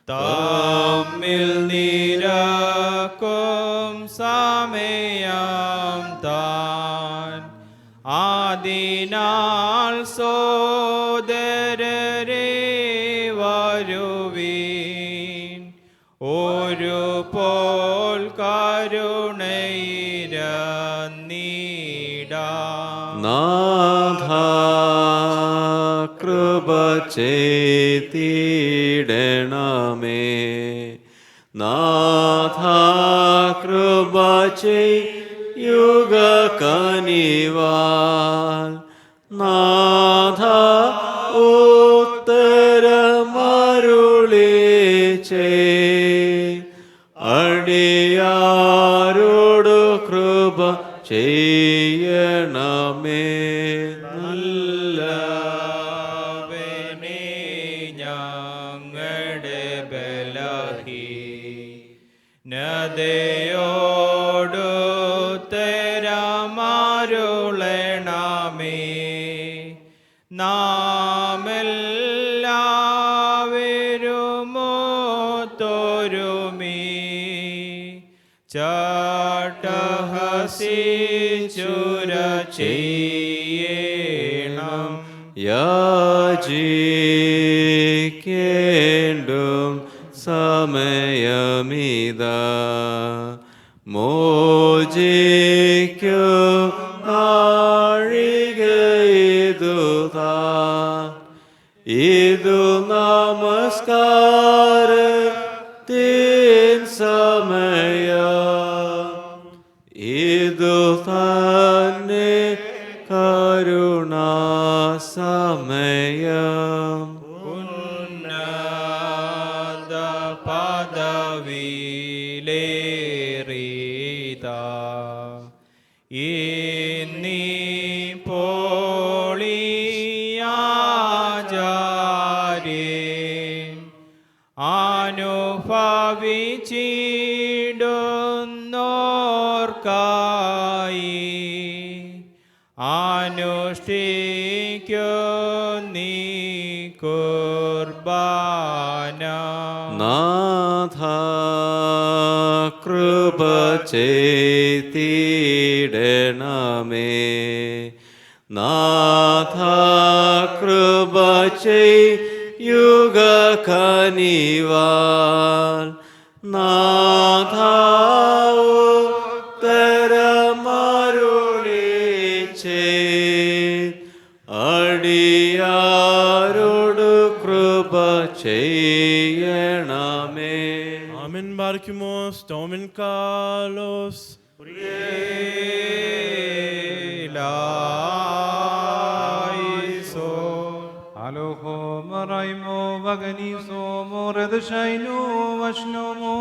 തമ്മിൽ നിരക്കും സമയം താൻ അതിനാൽ സോദരരെ വരുവീൻ ഒരു പോൽ കരുണയിരന്നീടാം നാഥ കൃപ ചെയ്തിടണമേ നാഥ കൃപ ചെയ്യുക കനിവാൽ നാഥ ഉത്തരമരുളിച്ചേ അടിയാരോട് കൃപ ചെയ്യണമേ നല്ലവനെ ഞങ്ങളുടെ ബലഹീനതയോടു തരമരുളണമേ നാമെല്ലാവരുമൊത്തൊരുമി ചാട്ടഹസിച്ചുര ചെയ്യണം യാചിക്കേണ്ടും സമയമിതാ മോചിക്കു നാഴികയിതുതാ ഇതു നമസ്കാരത്തിൻ സമയം ഇതു തന്നെ കരുണാസമയം ഉന്നത പദവിയിലേറിത ഇന്നീ പോളിയാചാര്യൻ അനുഭവിച്ചിടുന്നോർക്കായി അനുഷ്ഠിക്കു നീ കുർബാന നാഥ കൃപ ചെയ്തിടണമേ നാഥ കൃപ ചെയ്യുക കനിവാൽ നാഥ ഉത്തരമരുളിച്ചേ അടിയാരോട് കൃപ ചെയ്യണമേ ആമേൻ ബാർക്കുമോസ് Tomin കാലോസ് Aloho maraimo vagniso moredshaino vashnomo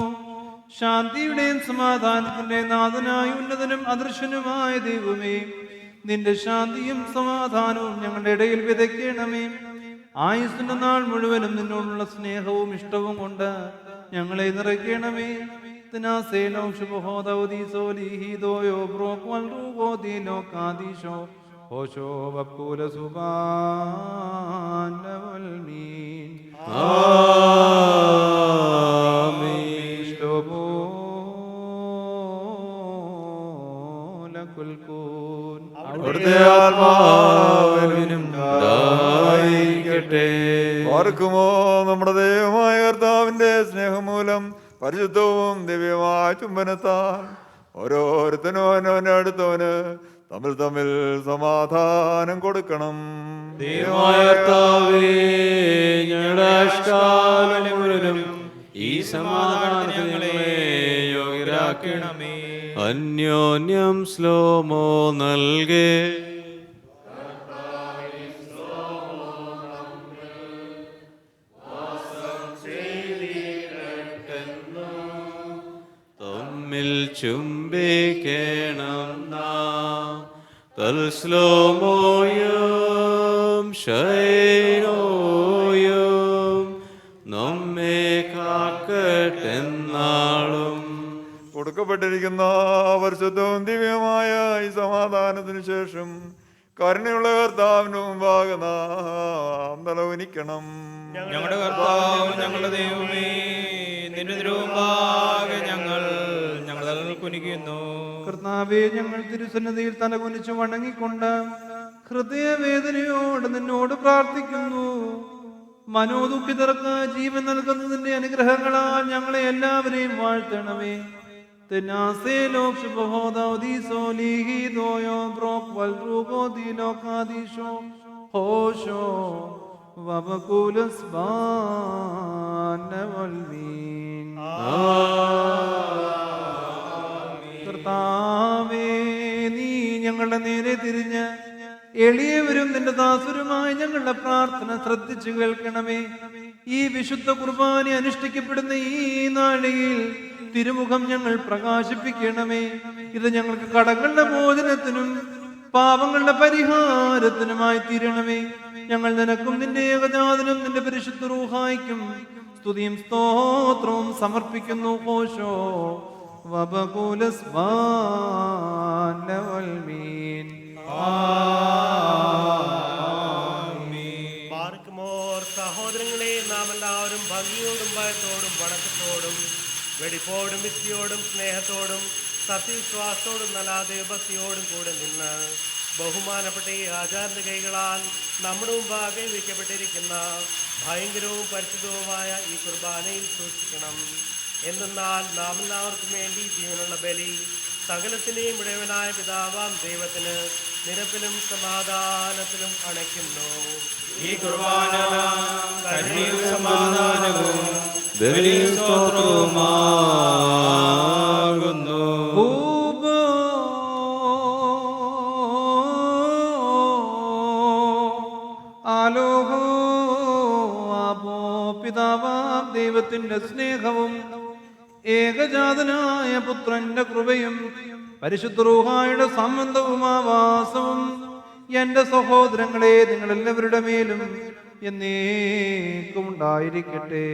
ശാന്തിയുടെയും സമാധാനത്തിന്റെ നാഥനായ ഉന്നതനും അദൃശ്യനുമായ ദൈവമേ നിന്റെ ശാന്തിയും സമാധാനവും ഞങ്ങളുടെ ഇടയിൽ വിതയ്ക്കണമേ ആയുസ്സിന്റെ നാൾ മുഴുവനും നിന്നോടുള്ള സ്നേഹവും ഇഷ്ടവും കൊണ്ട് ഞങ്ങളെ നിറയ്ക്കണമേ തിനാസേനോ ശുഭഹോദൗദീസോ ലീഹിദോയോ ബ്രോക്വൽ റൂഹോദീനോ കാദീശോ ഓശോ വപ്പൂല സുബാനവൽമീൻ ആമേൻ ലകുൽകൂൻ അവിടുത്തെ ആത്മാവിനും ദായിക്കട്ടെ ഓർക്കുമോ നമ്മുടെ ദൈവമായ കർത്താവിന്റെ സ്നേഹം മൂലം പരിശുദ്ധവും ദിവ്യമായ ചുംബനത്താൽ ഓരോരുത്തനും അവനവന്റെ അടുത്തവന് തമ്മിൽ തമ്മിൽ സമാധാനം കൊടുക്കണം. ദൈവമായ കർത്താവേ, ഞങ്ങളുടെ ആയുഷ്കാലം മുഴുവനും ഈ സമാധാനത്തിന് ഞങ്ങളെ യോഗ്യരാക്കണമേ. അന്യോന്യം ശ്ലോമോ നൽകേ തമ്മിൽ ചുംബിക്കണം നാം സൽസ്ലോമോയും ഷൈനോയും നമ്മെ കാക്കട്ടെന്നാളും. കൊടുക്കപ്പെട്ടിരിക്കുന്ന പരിശുദ്ധവും ദിവ്യമായ ഈ സമാധാനത്തിന് ശേഷം കരുണയുള്ള കർത്താവിന് മുമ്പാകെ നാം തലവനിക്കണം. ഞങ്ങളുടെ കർത്താവ്, ഞങ്ങളുടെ ദൈവമേ, നിന്റെ തിരുമുമ്പാകെ ഞങ്ങൾ കുനിക്കുന്നു. കർത്താവേ, ഞങ്ങൾ തിരുസന്നിധിയിൽ തലകുനിച്ച് വണങ്ങിക്കൊണ്ട് ഹൃദയവേദനയോട് നിന്നോട് പ്രാർത്ഥിക്കുന്നു. മനോദുഃഖിതർക്ക് ജീവൻ നൽകുന്നതിന്റെ അനുഗ്രഹങ്ങളാൽ ഞങ്ങളെ എല്ലാവരെയും വാഴ്ത്തണമേ. കർത്താവേ, നീ ഞങ്ങളുടെ നേരെ തിരിഞ്ഞ് എളിയവരും നിന്റെ ദാസരുമായി ഞങ്ങളുടെ പ്രാർത്ഥന ശ്രദ്ധിച്ചു കേൾക്കണമേ. ഈ വിശുദ്ധ കുർബാന അനുഷ്ഠിക്കപ്പെടുന്ന ഈ നാഴികയിൽ തിരുമുഖം ഞങ്ങൾ പ്രകാശിപ്പിക്കണമേ. ഇത് ഞങ്ങൾക്ക് കടങ്ങളുടെ മോചനത്തിനും പാപങ്ങളുടെ പരിഹാരത്തിനുമായി തീരണമേ. ഞങ്ങൾ നിനക്കും നിന്റെ ഏകജാതനും നിന്റെ പരിശുദ്ധ റൂഹായിക്കും സ്തുതിയും സ്തോത്രവും സമർപ്പിക്കുന്നു. കോശോ വബകുലസ്ബാനവൽമീൻ. ബാർക്കുമോർ സഹോദരങ്ങളെ, നാം എല്ലാവരും ഭംഗിയോടും ഭയത്തോടും വണക്കത്തോടും വെടിപ്പോടും വിദ്യയോടും സ്നേഹത്തോടും സത്യവിശ്വാസത്തോടും നല്ല ദൈവഭക്തിയോടും കൂടെ നിന്ന് ബഹുമാനപ്പെട്ട ഈ ആചാരന്റെ കൈകളാൽ നമ്മുടെ മുമ്പാകെ വയ്ക്കപ്പെട്ടിരിക്കുന്ന ഭയങ്കരവും പരിശുദ്ധവുമായ ഈ കുർബാനയിൽ സൂക്ഷിക്കണം. എന്തെന്നാൽ നാം എല്ലാവർക്കും വേണ്ടി ജീവനുള്ള ബലി സകലത്തിനെയും ഇടയവനായ പിതാവാം ദൈവത്തിന് നിരപ്പിലും സമാധാനത്തിലും അണയ്ക്കുന്നു. ഈ കുർബാന കരുണയും സമാധാനവും ബലിയും സ്തോത്രവുമാകുന്നു. ആലോഹോ ആപോ പിതാവാം ദൈവത്തിന്റെ സ്നേഹവും ഏകജാതനായ പുത്രന്റെ കൃപയും പരിശുദ്ധ റൂഹായുടെ സംബന്ധവും ആവാസവും എന്റെ സഹോദരങ്ങളെ നിങ്ങളെല്ലാവരുടെ മേലും എന്നേക്കും ഉണ്ടായിരിക്കട്ടെ.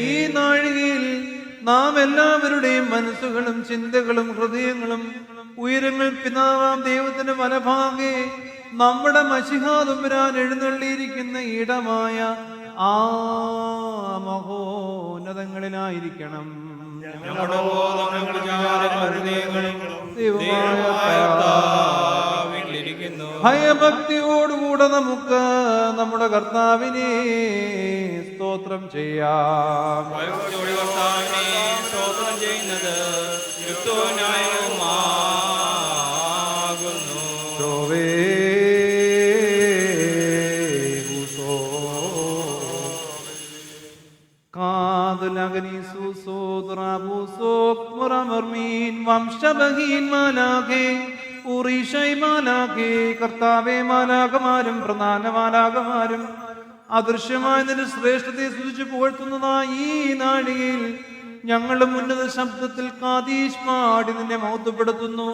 ഈ നാഴികയിൽ നാം എല്ലാവരുടെയും മനസ്സുകളും ചിന്തകളും ഹൃദയങ്ങളും ഉയരങ്ങൾ പിതാവാം ദൈവത്തിന്റെ വലഭാഗെ നമ്മുടെ മശിഹാതുമ്പുരാൻ എഴുന്നള്ളിയിരിക്കുന്ന ഇടമായ ആ മഹോന്നതങ്ങളിലായിരിക്കണം. ഭയഭക്തിയോടുകൂടെ നമുക്ക് നമ്മുടെ കർത്താവിനെ സ്തോത്രം ചെയ്യാം. സ്തോത്രം ചെയ്യുന്നത് യുക്തവുമാകുന്നു. കർത്താവേ, മാലാഖമാരും പ്രധാന മാലാഖമാരും അദൃശ്യമായ നിന്റെ ശ്രേഷ്ഠതയെ സ്തുതിച്ചു പുകഴ്ത്തുന്നതായി ഈ നാഴികയിൽ ഞങ്ങളുടെ ഉന്നത ശബ്ദത്തിൽ കാദീശ് പാടി നിന്നെ മഹത്വപ്പെടുത്തുന്നു.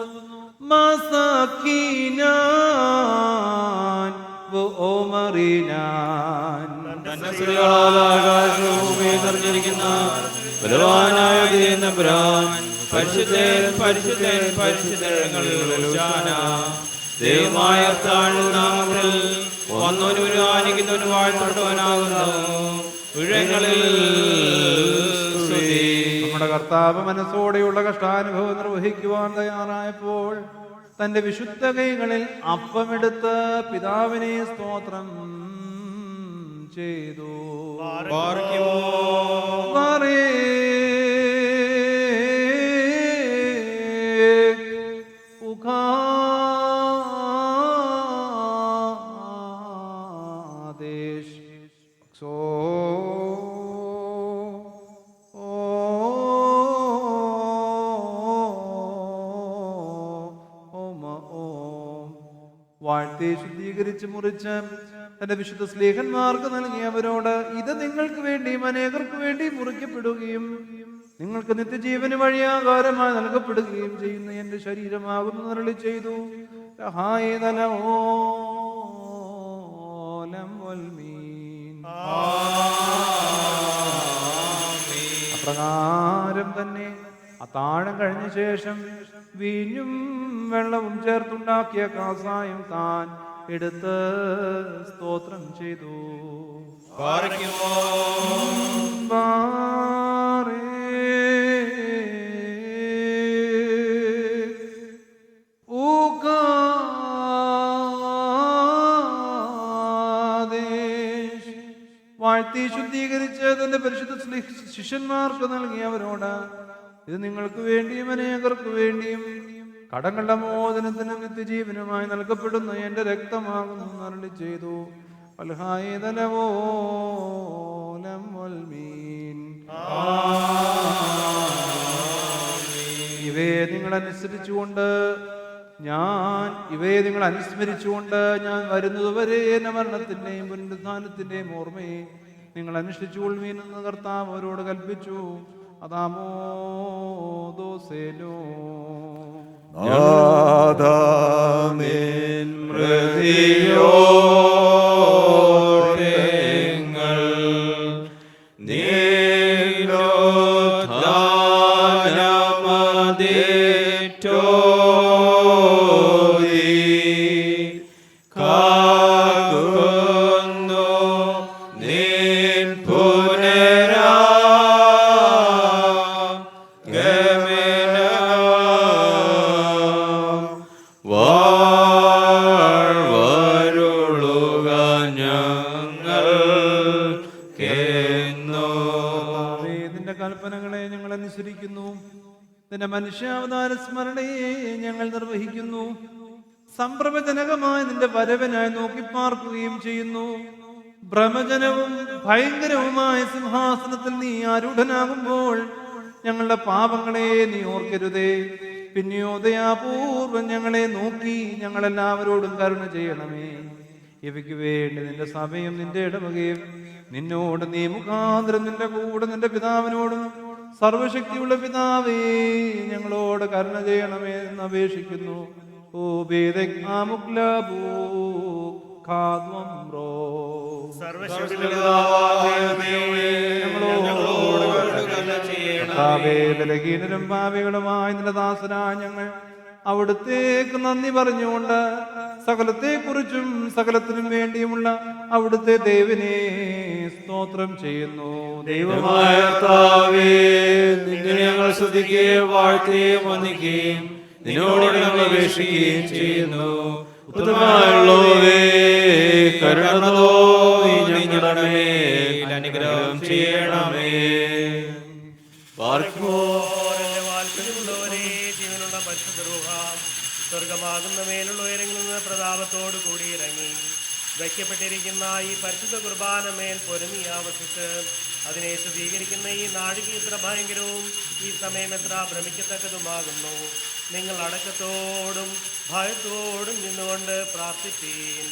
പരിശുദ്ധൻ പരിശുദ്ധൻ പരിശുദ്ധങ്ങളിൽ ദൈവമായ നാമത്തിൽ വന്നവനും ആനിക്കുന്നവനും വാഴ്ത്തപ്പെട്ടവനാകുന്നു. നമ്മുടെ കർത്താവ് മനസ്സോടെയുള്ള കഷ്ടാനുഭവം നിർവഹിക്കുവാൻ തയ്യാറായപ്പോൾ തന്റെ വിശുദ്ധ കൈകളിൽ അപ്പമെടുത്ത് പിതാവിനെ സ്തോത്രം ചെയ്തു. വാഴ്ത്തി ശുദ്ധീകരിച്ച് മുറിച്ച് തന്റെ വിശുദ്ധ സ്ലേഹന്മാർക്ക് നൽകിയവരോട് ഇത് നിങ്ങൾക്ക് വേണ്ടിയും അനേകർക്ക് വേണ്ടി മുറിക്കപ്പെടുകയും നിങ്ങൾക്ക് നിത്യജീവന് വഴിയാകാരമായി നൽകപ്പെടുകയും ചെയ്യുന്ന എന്റെ ശരീരമാകുന്നു അരുളി ചെയ്തു. അപ്രകാരം തന്നെ അത്താഴം കഴിഞ്ഞ ശേഷം വീഞ്ഞും വെള്ളവും ചേർത്തുണ്ടാക്കിയ കാസായും താൻ എടുത്ത് സ്തോത്രം ചെയ്തു. വാഴ്ത്തി ശുദ്ധീകരിച്ച് തന്റെ പരിശുദ്ധ ശിഷ്യന്മാർക്ക് നൽകിയവരോട്, ഇത് നിങ്ങൾക്ക് വേണ്ടിയും അനേകർക്ക് വേണ്ടിയും കടങ്ങളുടെ മോചനത്തിനും നിത്യജീവനുമായി നൽകപ്പെടുന്ന എന്റെ രക്തമാകുന്നു അരുളി ചെയ്തു. ഇവയെ നിങ്ങൾ അനുസ്മരിച്ചുകൊണ്ട് ഞാൻ വരുന്നതുവരെ എന്റെ മരണത്തിന്റെയും പുനരുത്ഥാനത്തിന്റെയും ഓർമ്മയെ നിങ്ങൾ അനുഷ്ഠിച്ചുകൊള്ളുവീനെന്ന് കർത്താവ് അവരോട് കൽപ്പിച്ചു. അതാമോ ദോസേനോ മനുഷ്യാവതാര സ്മരണയെ ഞങ്ങൾ നിർവഹിക്കുന്നു. സംഭ്രമജനകമായ നിന്റെ വരവനായി നോക്കി പാർക്കുകയും ചെയ്യുന്നു. ഭ്രമജനവും ഭയങ്കരവുമായ സിംഹാസനത്തിൽ നീ ആരൂഢനാകുമ്പോൾ ഞങ്ങളുടെ പാപങ്ങളെ നീ ഓർക്കരുതേ. പിന്നെയോ ദയാപൂർവം ഞങ്ങളെ നോക്കി ഞങ്ങളെല്ലാവരോടും കരുണ ചെയ്യണമേ. ഇവയ്ക്ക് വേണ്ടി നിന്റെ സഭയും നിന്റെ ഇടവകയും നിന്നോട് നീ മുഖാന്തരം നിന്റെ കൂടെ നിന്റെ പിതാവിനോടും സർവശക്തിയുള്ള പിതാവേ ഞങ്ങളോട് കരുണ ചെയ്യണമേ എന്ന് അപേക്ഷിക്കുന്നു. ബലഹീനരും പാപികളുമായ നിന്റെ ദാസനായ ഞങ്ങൾ അവിടുത്തേക്ക് നന്ദി പറഞ്ഞുകൊണ്ട് സകലത്തെക്കുറിച്ചും സകലത്തിനും വേണ്ടിയുമുള്ള അവിടുത്തെ ദേവനെ സ്തോത്രം ചെയ്യുന്നു. ദൈവമായ കർത്താവേ, നിന്നെ ഞങ്ങൾ സ്തുതിക്കുകയും വാഴ്ത്തുകയും വന്ദിക്കുകയും നിന്നോട് ഞങ്ങൾ അപേക്ഷിക്കുകയും ചെയ്യുന്നു. ഉത്തമമായുള്ളവേ, കരുണ തോന്നി ഞങ്ങളുടെ മേൽ അനുഗ്രഹം ചെയ്യണമേ. ജീവനുള്ള പരിശുദ്ധ രൂഹ സ്വർഗമാകുന്ന മേലുള്ള ഉയരങ്ങളിൽ നിന്ന് പ്രതാപത്തോടു കൂടി ഇറങ്ങി വയ്ക്കപ്പെട്ടിരിക്കുന്ന ഈ പരിശുദ്ധ കുർബാന മേൽ പൊരുമി ആവർത്തിച്ച് അതിനെ ശുദ്ധീകരിക്കുന്ന ഈ നാഴിക എത്ര ഭയങ്കരവും ഈ സമയം എത്ര ഭ്രമിക്കത്തക്കതുമാകുന്നു. നിങ്ങൾ അടക്കത്തോടും ഭയത്തോടും നിന്നുകൊണ്ട് പ്രാർത്ഥിപ്പീൻ.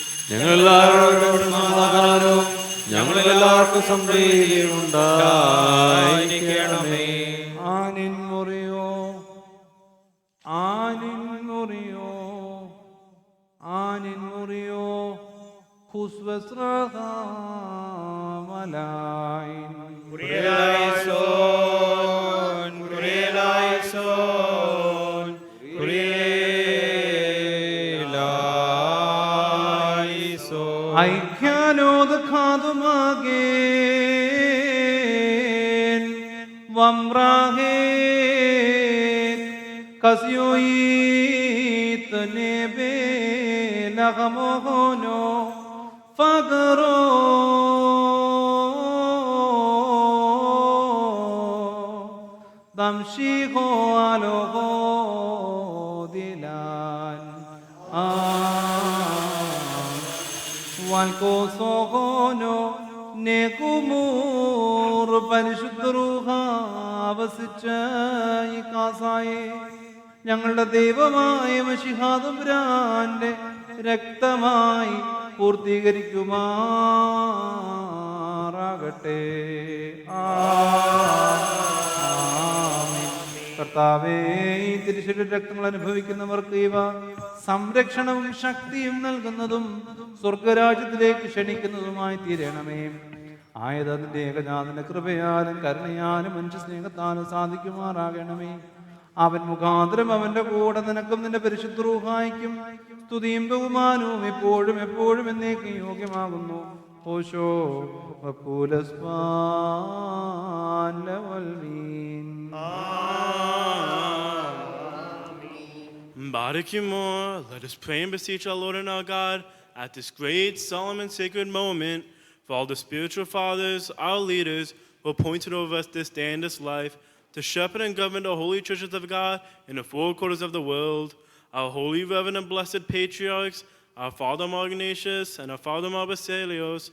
ഞങ്ങളെല്ലാവർക്കും സംപ്രീതിയുണ്ടായിരിക്കണമേ. ആനിൻ മുറിയോ ആനിൻ മുറിയോ ആനിൻ മുറിയോ ഹുസ്വസ്രഹാമലായിൻ കുരിയലായിസോൻ കുരിയലായിസോൻ കുരിയലായിസോൻ ഐക്യാനോദ ഖാതുമാഗേൻ വംറാഹേൻ കസ്യോയിത് നെബേ ലഹമോഹനോ ഫഗറോ ദംശിഹോ അലോഹോ ദിലാൻ വാൽക്കോസോഹോനോ നെകുമൂർ പരിശുദ്ധ റൂഹ വസിച്ച ഈ കാസായെ ഞങ്ങളുടെ ദൈവമായ മശിഹാതമ്പുരാന്റെ രക്തമായി പൂർത്തീകരിക്കുമാറാകട്ടെ. കർത്താവേ, ഈ തിരുശരീര രക്തങ്ങൾ അനുഭവിക്കുന്നവർക്ക് ഇവ സംരക്ഷണവും ശക്തിയും നൽകുന്നതും സ്വർഗരാജ്യത്തിലേക്ക് ക്ഷണിക്കുന്നതുമായി തീരണമേ. ആയത് അതിന്റെ ഏകജാതന്റെ കൃപയാലും കരുണയാലും മനുഷ്യ സ്നേഹത്താലും സാധിക്കുമാറാകണമേ. അവൻ മുഖാന്തരം അവന്റെ കൂടെ നിനക്കും നിന്റെ പരിശുദ്ധ റൂഹായിക്കും സ്തുതിയും ബഹുമാനവും എപ്പോഴും എപ്പോഴും എന്നേക്കും യോഗ്യമാകുന്നു. ഓശോ Barakimor, let us pray and beseech our Lord and our God at this great, solemn, and sacred moment for all the spiritual fathers, our leaders, who appointed over us this day and this life, to shepherd and govern the holy churches of God in the four quarters of the world, our holy, reverend, and blessed patriarchs, our Father Ignatius and our Father Basilios,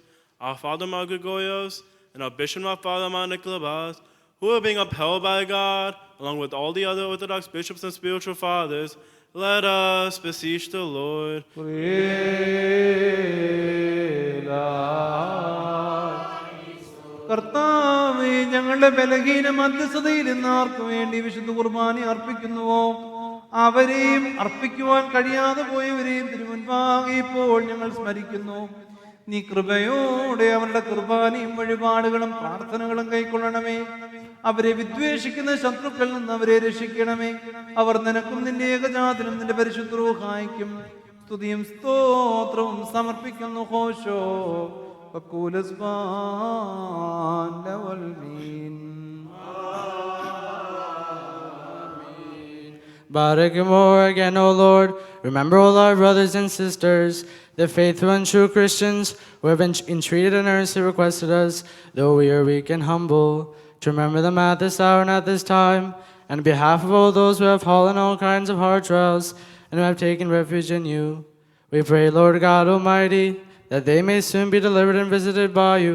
our Father Gregorios, and our Bishop, our Father Nicolabas, who are being upheld by God, along with all the other Orthodox bishops and spiritual fathers. Let us beseech the Lord. കർത്താവേ, ഞങ്ങളുടെ ബലഹീന മധ്യസ്ഥതയിൽ ഇന്ന് ആർക്കു വേണ്ടി വിശുദ്ധ കുർബാന അർപ്പിക്കുന്നുവോ അവരെയും അർപ്പിക്കുവാൻ കഴിയാതെ പോയവരെയും തിരുമുൻപാകെ ഇപ്പോൾ ഞങ്ങൾ സ്മരിക്കുന്നു. നീ കൃപയോടെ അവരുടെ കുർബാനയും വഴിപാടുകളും പ്രാർത്ഥനകളും കൈക്കൊള്ളണമേ. അവരെ വിദ്വേഷിക്കുന്ന ശത്രുക്കളിൽ നിന്ന് അവരെ രക്ഷിക്കണമേ. അവർ നിനക്കും നിന്റെ ഏകജാതനും നിന്റെ പരിശുദ്ധ റൂഹായിക്കും സ്തുതിയും സ്തോത്രവും സമർപ്പിക്കുന്നു. ഹോശോ Barakimor again, O Lord. Remember all our brothers and sisters, the faithful and true Christians who have entreated and earnestly requested us, though we are weak and humble, to remember them at this hour and at this time, and on behalf of all those who have fallen all kinds of hard trials and who have taken refuge in you. We pray, Lord God Almighty, that they may soon be delivered and visited by you,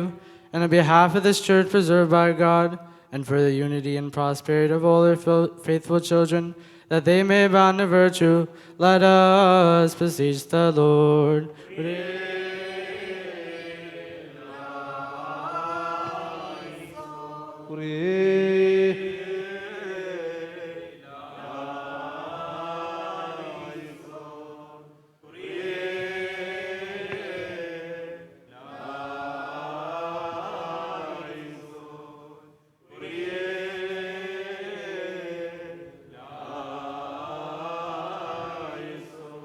and on behalf of this church preserved by God, and for the unity and prosperity of all their faithful children, that they may abound in virtue, let us beseech the Lord.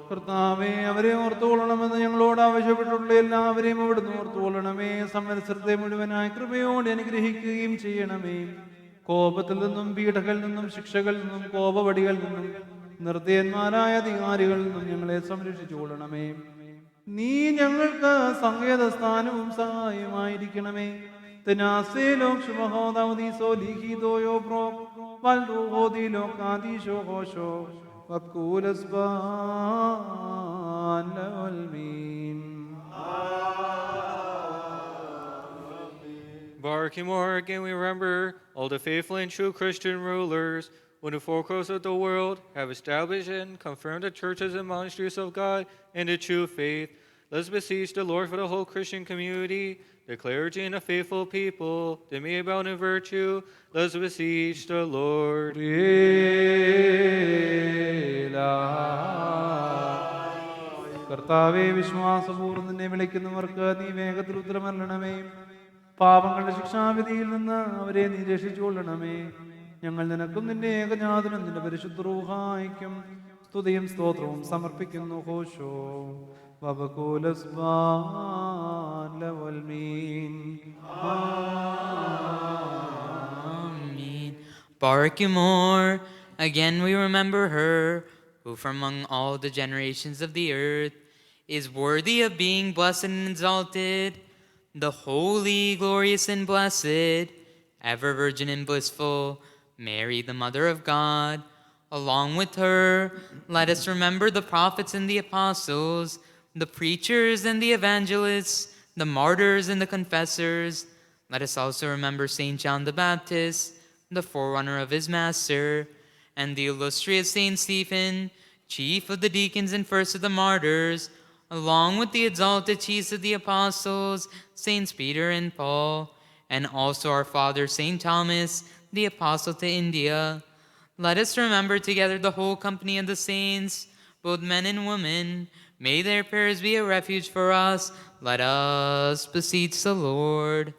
കർത്താവേ, അവരെ ഓർത്തുകൊള്ളണമെന്ന് ഞങ്ങളോട് ആവശ്യപ്പെട്ടുള്ള എല്ലാവരെയും അവിടുന്ന് ഓർത്തുകൊള്ളണമേ. സംവത്സരത്തെ മുഴുവനായി കൃപയോടെ അനുഗ്രഹിക്കുകയും ചെയ്യണമേ. കോപത്തിൽ നിന്നും പീഡകളിൽ നിന്നും ശിക്ഷകളിൽ നിന്നും കോപവടികളിൽ നിന്നും നിർദ്ദയന്മാരായ അധികാരികളിൽ നിന്നും ഞങ്ങളെ സംരക്ഷിച്ചുകൊള്ളണമേ. നീ ഞങ്ങൾക്ക് സങ്കേതസ്ഥാനവും സഹായമായിരിക്കണമേ. Barakimor, again we remember all the faithful and true Christian rulers who in the four quarters of the world have established and confirmed the churches and monasteries of God in the true faith. Let's beseech the Lord for the whole Christian community, the clergy and the faithful people, they may abound in virtue. Let's beseech the Lord. കർത്താവേ, വിശ്വാസപൂർവ്വം നിന്നെ വിളിക്കുന്നവർക്ക് നീ വേഗത്തിൽ ഉത്തരമരണമേ. പാപങ്ങളുടെ ശിക്ഷാവിധിയിൽ നിന്ന് അവരെ നീ രക്ഷിച്ചുകൊള്ളണമേ. ഞങ്ങൾ നിനക്കും നിന്റെ ഏകജാതനും നിന്റെ പരിശുദ്ധ റൂഹായിക്കും സ്തുതിയും സ്തോത്രവും സമർപ്പിക്കുന്നു. ഹോശോ Barakimor, again we remember her, who from among all the generations of the earth is worthy of being blessed and exalted, the holy, glorious, and blessed, ever virgin and blissful, Mary, the Mother of God. Along with her, let us remember the prophets and the apostles, the preachers and the evangelists, the martyrs and the confessors. Let us also remember Saint John the Baptist, the forerunner of his master, and the illustrious Saint Stephen, chief of the deacons and first of the martyrs, along with the exalted chiefs of the apostles, Saints Peter and Paul, and also our father Saint Thomas, the apostle to India. Let us remember together the whole company of the saints, both men and women. May their prayers be a refuge for us. Let us beseech the Lord.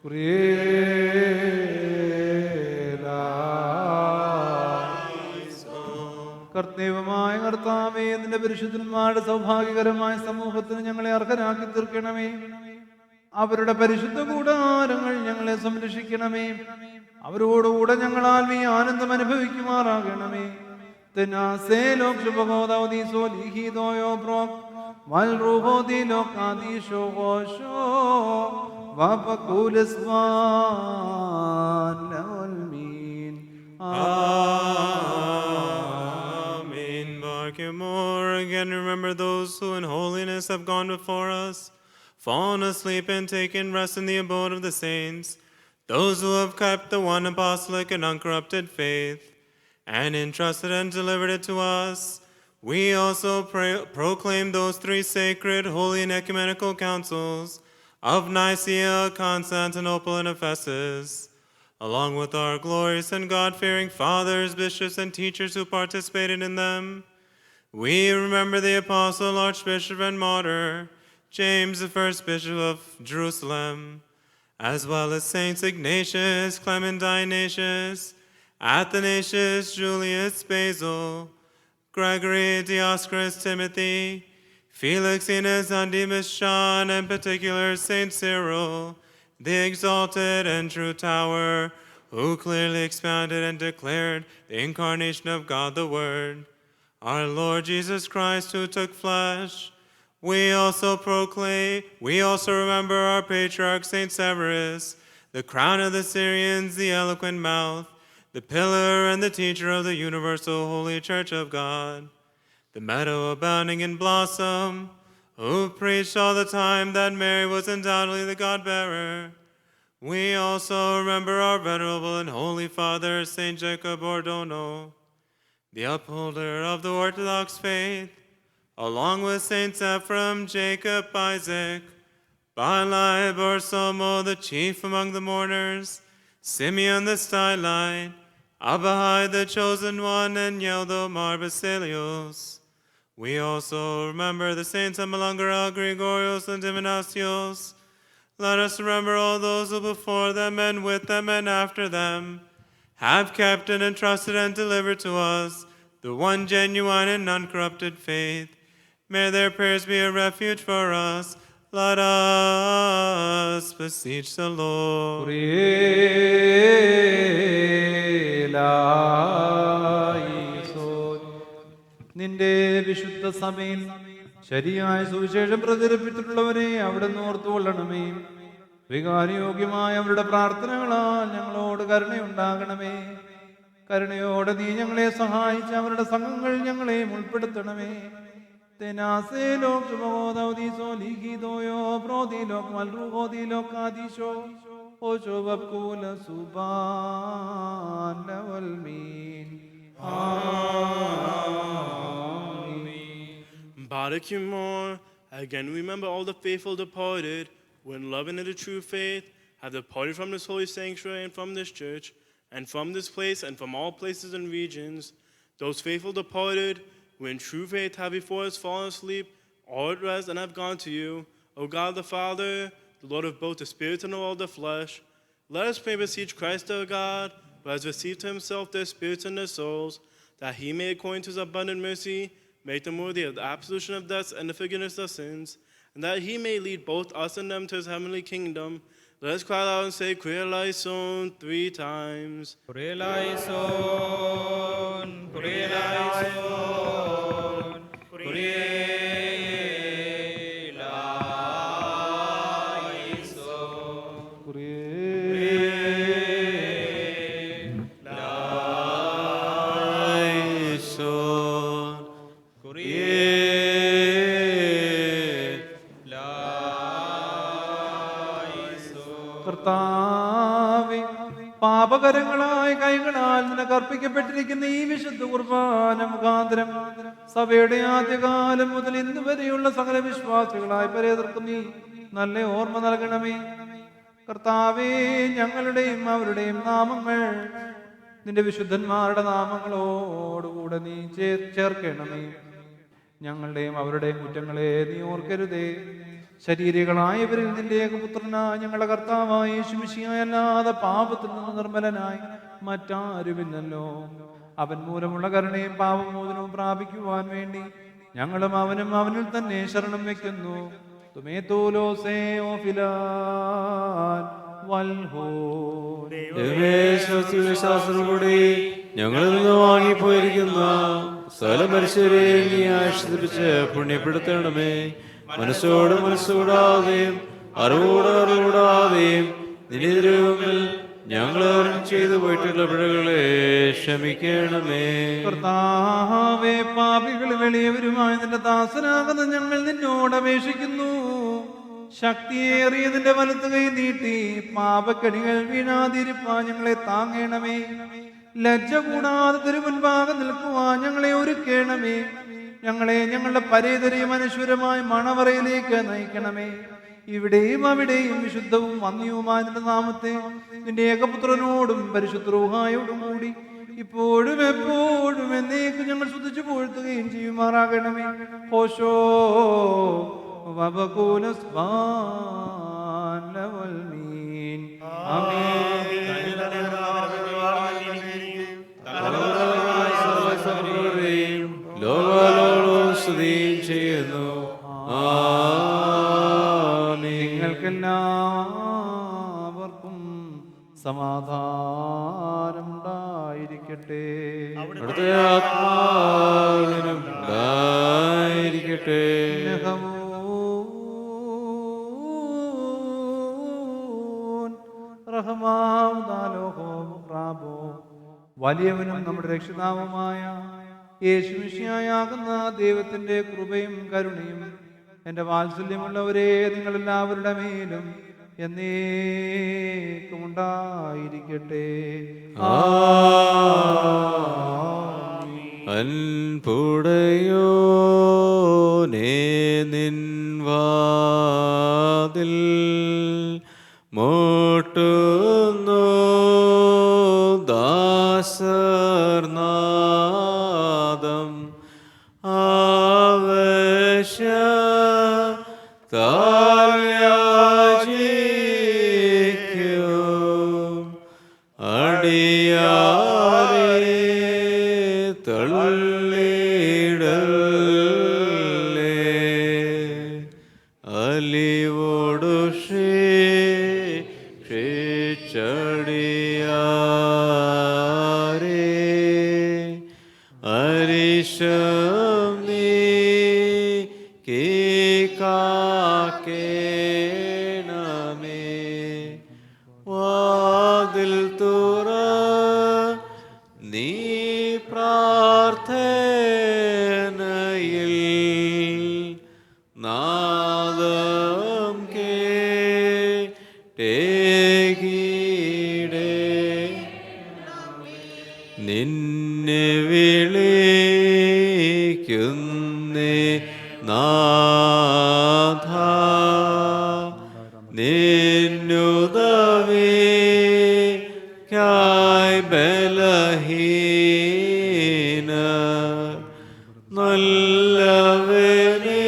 കർത്തവ്യമായ കർത്താവേ, നിന്റെ പരിശുദ്ധന്മാരുടെ സൗഭാഗ്യകരമായ സമൂഹത്തിന് ഞങ്ങളെ അർഹരാക്കി തീർക്കണമേ. അവരുടെ പരിശുദ്ധ കൂടാരങ്ങൾ ഞങ്ങളെ സംരക്ഷിക്കണമേ. അവരോടുകൂടെ ഞങ്ങൾ ആത്മീയ ആനന്ദം അനുഭവിക്കുമാറാകണമേ. Amen. Barkimore, again remember those who in holiness have gone before us, fallen asleep and taken rest in the abode of the saints, those who have kept the one apostolic and uncorrupted faith, and entrusted and delivered it to us. We also proclaim those three sacred, holy, and ecumenical councils of Nicaea, Constantinople, and Ephesus, along with our glorious and God-fearing fathers, bishops, and teachers who participated in them. We remember the apostle, archbishop, and martyr, James, the first bishop of Jerusalem, as well as Saints Ignatius, Clement, Dionysius, Athanasius, Julius, Basil, Gregory, Dioscorus, Timothy, Felix, Enos, Andemus, John, and particular Saint Cyril, the exalted and true tower, who clearly expounded and declared the incarnation of God the Word, our Lord Jesus Christ, who took flesh. We also remember our patriarch Saint Severus, the crown of the Syrians, the eloquent mouth, the pillar and the teacher of the universal holy church of God, the meadow abounding in blossom, who preached all the time that Mary was undoubtedly the God-bearer. We also remember our venerable and holy father, Saint Jacob Ordono, the upholder of the Orthodox faith, along with Saints Ephraim, Jacob, Isaac, Balai, Borsomo, the chief among the mourners, Simeon the Stylite, Abahai, the chosen one, and Yeldomar Basilios. We also remember the saints Amalangara, Gregorios, and Dimonasios. Let us remember all those who before them and with them and after them have kept and entrusted and delivered to us the one genuine and uncorrupted faith. May their prayers be a refuge for us. Let us beseech the Lord. നിന്റെ വിശുദ്ധ സഭയിൽ ശരിയായ സുവിശേഷം പ്രചരിപ്പിച്ചിട്ടുള്ളവരെ അവിടെ ഓർത്തുകൊള്ളണമേ. വികാരയോഗ്യമായ അവരുടെ പ്രാർത്ഥനകളാൽ ഞങ്ങളോട് കരുണയുണ്ടാകണമേ. കരുണയോടെ നീ ഞങ്ങളെ സഹായിച്ച അവരുടെ സംഘങ്ങൾ ഞങ്ങളെയും ഉൾപ്പെടുത്തണമേ. Barakimor, again remember all the faithful departed, when loving in the true faith, have departed from this holy sanctuary and from this church, and from this place and from all places and regions. Those faithful departed, when true faith have before us fallen asleep, all at rest and have gone to you, O God the Father, the Lord of both the spirit and of all the flesh. Let us pray beseech Christ our God, who has received to himself their spirits and their souls, that he may, according to his abundant mercy, make them worthy of the absolution of debts and the forgiveness of sins, and that he may lead both us and them to his heavenly kingdom. Let us cry out and say, Kyrie eleison 3 times. Kyrie eleison, Kyrie eleison, Kyrie കർത്താവേ, പാപകരങ്ങളായ കൈകളാൽ നിനക്ക് അർപ്പിക്കപ്പെട്ടിരിക്കുന്ന ഈ വിശുദ്ധ കുർബാന മുഖാന്തരം സഭയുടെ ആദ്യകാലം മുതൽ ഇന്ന് വരെയുള്ള സകല വിശ്വാസികളായി പരേതർക്കും നീ നല്ല ഓർമ്മ നൽകണമേ. കർത്താവേ, ഞങ്ങളുടെയും അവരുടെയും നാമങ്ങൾ നിന്റെ വിശുദ്ധന്മാരുടെ നാമങ്ങളോടുകൂടെ നീ ചേർക്കണമേ. ഞങ്ങളുടെയും അവരുടെയും കുറ്റങ്ങളെ നീ ഓർക്കരുതേ. ശരീരികളായവരിൽ നിന്റെ ഏകപുത്രനായ ഞങ്ങളുടെ കർത്താവായ യേശുമിശിഹായ അല്ലാതെ പാപത്തിൽ നിന്ന് നിർമ്മലനായി മറ്റാരുമില്ലല്ലോ. അവൻ മൂലമുള്ള കരുണയും പാപമോചനവും പ്രാപിക്കുവാൻ വേണ്ടി ഞങ്ങളും അവനും അവനിൽ തന്നെ ശരണം വെക്കുന്നു. ശാസ്ത്രകൂടി ഞങ്ങളിൽ നിന്ന് വാങ്ങിപ്പോയിരിക്കുന്ന സകല മനുഷ്യരെ നീ ആശ്വസിപ്പിച്ച് പുണ്യപ്പെടുത്തണമേ. മനസ്സോട് മനസ്സുകൂടാതെയും അറിവോടാതെയും നിന്റെ മുമ്പിൽ ഞങ്ങൾ ചെയ്തു പോയിട്ടുള്ള പിഴകളെ ക്ഷമിക്കണമേ. കർത്താവേ, പാപികൾ വെളിയവരുമായ നിന്റെ ദാസനാകുന്ന ഞങ്ങൾ നിന്നോട് അപേക്ഷിക്കുന്നു. ശക്തിയേറിയ നിന്റെ വലത്ത് കൈ നീട്ടി പാപക്കടികൾ വീണാതിരിപ്പാൻ ഞങ്ങളെ താങ്ങണമേ. ലജ്ജ കൂടാതെ തിരുമുൻപാകെ നിൽക്കുവാൻ ഞങ്ങളെ ഒരുക്കണമേ. ഞങ്ങളെ ഞങ്ങളുടെ പരേതരെയും അനശ്വരമായ മണവറയിലേക്ക് നയിക്കണമേ. ഇവിടെയും അവിടെയും വിശുദ്ധവും വന്യവുമായ നിന്റെ നാമത്തെ നിന്റെ ഏകപുത്രനോടും പരിശുദ്ധ റൂഹായോടും കൂടി ഇപ്പോഴും എപ്പോഴും എന്നേക്കും ഞങ്ങൾ ശ്രദ്ധിച്ചു പോഴ്ത്തുകയും ചെയ്യുമാറാകണമേ. ഹോശോ വബകൂലസ്ബാൻ ചെയ്യുന്നു. നിങ്ങൾക്കെല്ലാവർക്കും സമാധാനം ഉണ്ടായിരിക്കട്ടെ. അവിടുത്തെ ആത്മാവിനും ഉണ്ടായിരിക്കട്ടെ. വലിയവനും നമ്മുടെ രക്ഷിതാവുമായ യേശുമിശിഹായാകുന്ന ദൈവത്തിന്റെ കൃപയും കരുണയും എന്റെ വാത്സല്യമുള്ളവരെ നിങ്ങളെല്ലാവരുടെ മേലും എന്നേക്കും ഉണ്ടായിരിക്കട്ടെ. അൻപുടയോനേ നിൻ വാതിൽ മുട്ടുന്നു ദാസർനാദം ആവശ്യ അടിയാരെ തള്ളിടല്ലേ അലിവോടു ക്ഷേച്ചടിയാരെ അരിശം നീ കേണമേ. വാതിൽ തുറ നീ പ്രാർത്ഥനയിൽ നാദം കേടേ നിന്നെ വിളിക്കുന്നേ നാഥ നിന്നുദവിക്കായി ബലഹീന നല്ലവനെ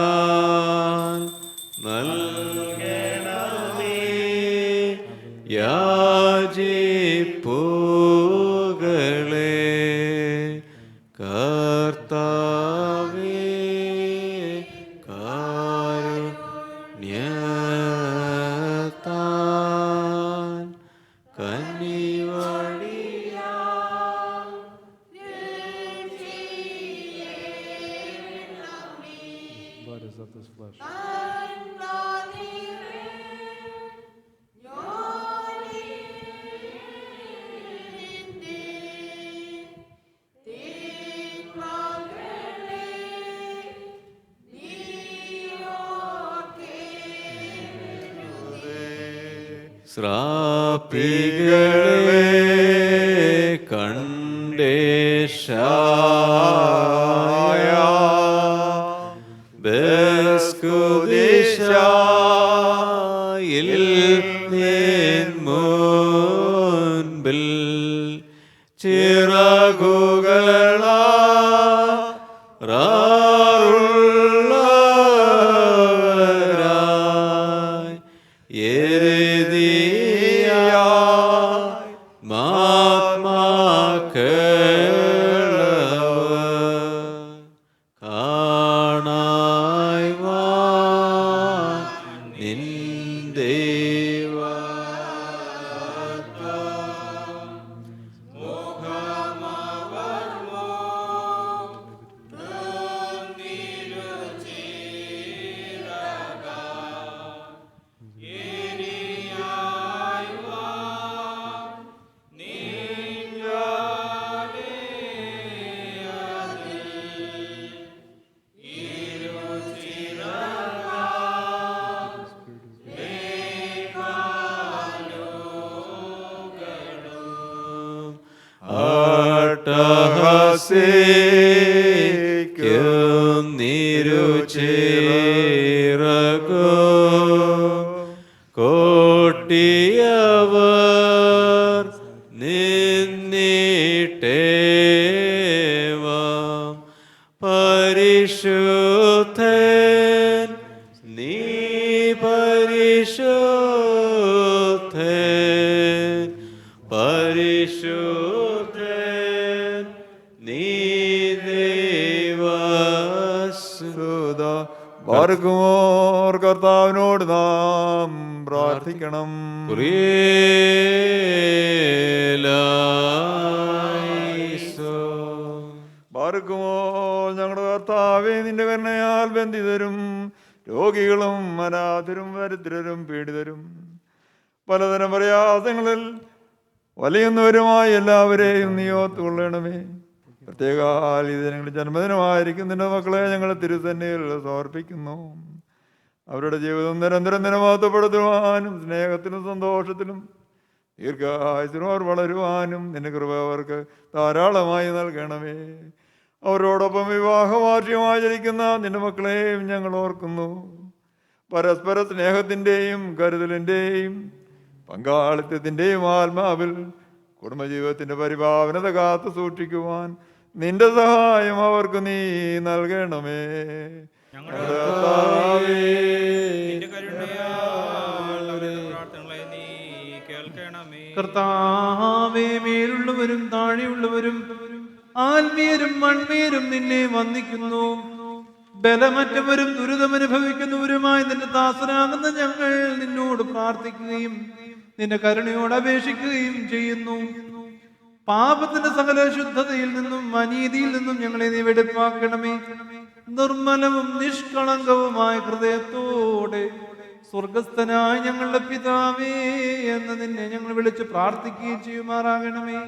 കാരുണ്യത്താൽ നൽകണമേ. യാചിപ്പുകളെ കർത്താവേ കാരുണ്യത്താൽ കന്നിവഴിയാ ശ്രാപ്പികളെ കണ്ടേശായ ബസ്കുദിശായിൽ അട്ടഹസിക്കും നിരുചിറകോ കോട്ടിയവർ നിന്നിട്ടേവാം പരിശുദ്ധൻ നീ പരിശുദ്ധൻ പരിശുദ്ധൻ നീ ദൈവസുത. പാർക്കുമോർ കർത്താവിനോട് നാം പ്രാർത്ഥിക്കണം. പാർക്കുമോ ഞങ്ങളുടെ കർത്താവേ, നിന്റെ കരുണയാൽ ബന്ധിതരും രോഗികളും അനാഥരും ദരിദ്രരും പീഡിതരും പലതരം പ്രയാസങ്ങളിൽ വലയുന്നവരുമായ എല്ലാവരെയും നീ ഓർത്തുകൊള്ളണമേ. പ്രത്യേക ഇത് ഞങ്ങളുടെ ജന്മദിനമായിരിക്കും നിന്റെ മക്കളെ ഞങ്ങൾ തിരുസന്നിധിയിൽ സമർപ്പിക്കുന്നു. അവരുടെ ജീവിതം നിരന്തരം നിലമാത്തപ്പെടുത്തുവാനും സ്നേഹത്തിലും സന്തോഷത്തിലും ദീർഘായുസിനും അവർ വളരുവാനും നിന്റെ കൃപ അവർക്ക് ധാരാളമായി നൽകണമേ. അവരോടൊപ്പം വിവാഹവാർഷികമാചരിക്കുന്ന നിന്റെ മക്കളെയും ഞങ്ങൾ ഓർക്കുന്നു. പരസ്പര സ്നേഹത്തിൻ്റെയും കരുതലിൻ്റെയും പങ്കാളിത്തത്തിൻ്റെയും ആത്മാവിൽ കുടുംബജീവിതത്തിൻ്റെ പരിഭാവനത കാത്തു സൂക്ഷിക്കുവാൻ നിന്റെ സഹായം അവർക്ക് നീ നൽകണമേ. കർത്താവേ, മേലുള്ളവരും താഴെയുള്ളവരും ആത്മീയരും മൺമേരും നിന്നെ വന്ദിക്കുന്നു. ബലമറ്റവരും ദുരിതമനുഭവിക്കുന്നവരുമായി നിന്റെ ദാസനാകുന്ന ഞങ്ങൾ നിന്നോട് പ്രാർത്ഥിക്കുകയും നിന്റെ കരുണയോട് അപേക്ഷിക്കുകയും ചെയ്യുന്നു. പാപത്തിന്റെ സകല ശുദ്ധതയിൽ നിന്നും അനീതിയിൽ നിന്നും ഞങ്ങളെ നീ വെടിപ്പാക്കണമേ. നിർമ്മലവും നിഷ്കളങ്കവുമായ ഹൃദയത്തോടെ സ്വർഗസ്ഥനായ ഞങ്ങളുടെ പിതാവേ എന്ന് നിന്നെ ഞങ്ങൾ വിളിച്ച് പ്രാർത്ഥിക്കുകയും ചെയ്യുമാറാകണമേ.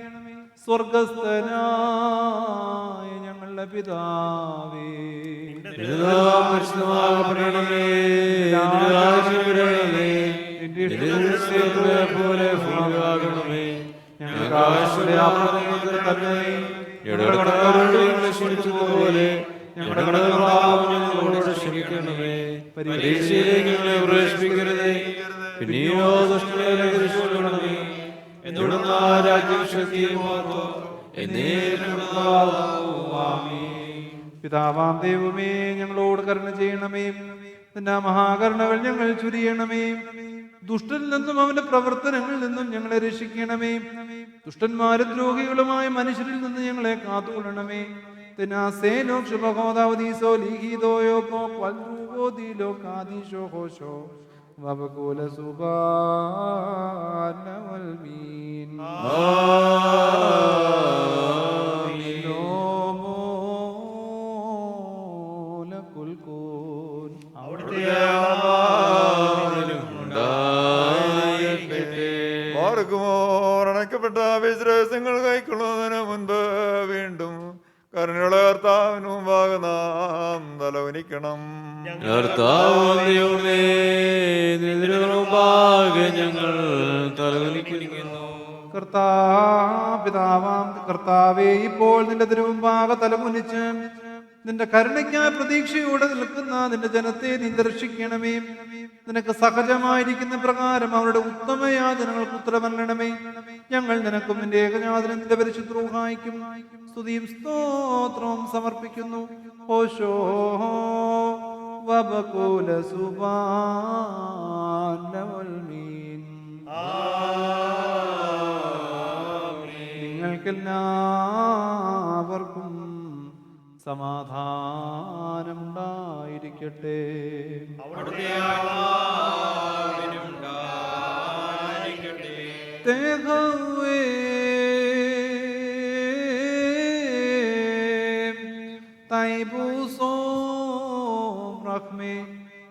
സ്വർഗസ്ഥനായ ഞങ്ങളുടെ പിതാവേ, പോലെ ഭൂമിയാകണമേ. ഞങ്ങൾക്ക് ആവശ്യമായ ആഹാരം തന്നെ ക്ഷണിച്ചതുപോലെ ഞങ്ങളുടെ പാപം ഞങ്ങളോട് ക്ഷമിക്കണമേ. പരീക്ഷയിലേക്ക് ഞങ്ങളെ പ്രവേശിപ്പിക്കരുതേ, പിന്നെയോ ദുഷ്ടനെ രക്ഷിക്കണമേ. എന്തുകൊണ്ടെന്ന രാജ്യം ശക്തിയും പിതാവാം ദൈവമേ, ഞങ്ങളോട് കരുണ ചെയ്യണമേ. നിന്റെ മഹാകരുണകൾ ഞങ്ങൾ ചുരിയണമേ. ദുഷ്ടനിൽ നിന്നും അവന്റെ പ്രവർത്തനങ്ങളിൽ നിന്നും ഞങ്ങളെ രക്ഷിക്കണമേ. ദുഷ്ടന്മാരും ദ്രോഹികളുമായ മനുഷ്യരിൽ നിന്ന് ഞങ്ങളെ കാത്തുകൊള്ളണമേ. അണക്കപ്പെട്ട വിശ്വാസങ്ങൾ കൈക്കൊള്ളുന്നതിന് മുൻപ് വീണ്ടും കരുണയുള്ള കർത്താവിന് മുമ്പാകെ നാം തലവനിക്കണം. ഞങ്ങൾ തലവനിക്കുന്നു. കർത്താവേ, ഇപ്പോൾ നിന്റെ തിരുമുമ്പാകെ തലമുനിച്ച് നിന്റെ കരുണയ്ക്കായി പ്രതീക്ഷയോടെ നിൽക്കുന്ന നിന്റെ ജനത്തെ നീ ദർശിക്കണമേ. നിനക്ക് സഹജമായിരിക്കുന്ന പ്രകാരം അവരുടെ ഉത്തമയാചനകൾക്ക് ഉത്തരമല്ലണമേ. ഞങ്ങൾ നിനക്കും നിന്റെ ഏകജാതനും നിന്റെ പരിശുദ്ധ റൂഹായിക്കും സ്തുതിയും സ്തോത്രവും സമർപ്പിക്കുന്നു. ഓശോ വബകുല സുബാനവൽമീൻ. നിങ്ങൾക്കെല്ലാവർക്കും സമാധാനം ഉണ്ടായിരിക്കട്ടെ.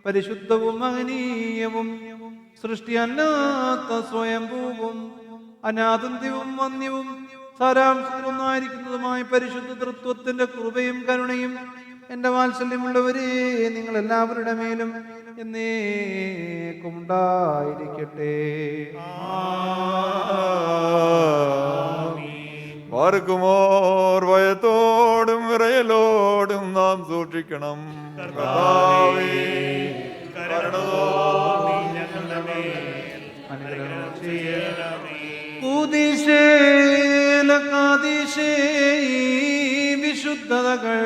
പരിശുദ്ധവും മഹനീയവും സൃഷ്ടിയല്ലാത്ത സ്വയംഭൂവും അനാദന്ത്യവും വന്യവും സാരാംശമായിരിക്കുന്നതുമായ പരിശുദ്ധ തൃത്വത്തിന്റെ കൃപയും കരുണയും എന്റെ വാത്സല്യമുള്ളവരെ നിങ്ങൾ എല്ലാവരുടെ മേലും എന്നേക്കും ഉണ്ടായിരിക്കട്ടെ. പാർക്കുമോ സൂക്ഷിക്കണം. കർത്താവേ, കരുണ തോന്നി ഞങ്ങളുടെ മേൽ അനുഗ്രഹം ചെയ്യണമേ. വിശുദ്ധതകൾ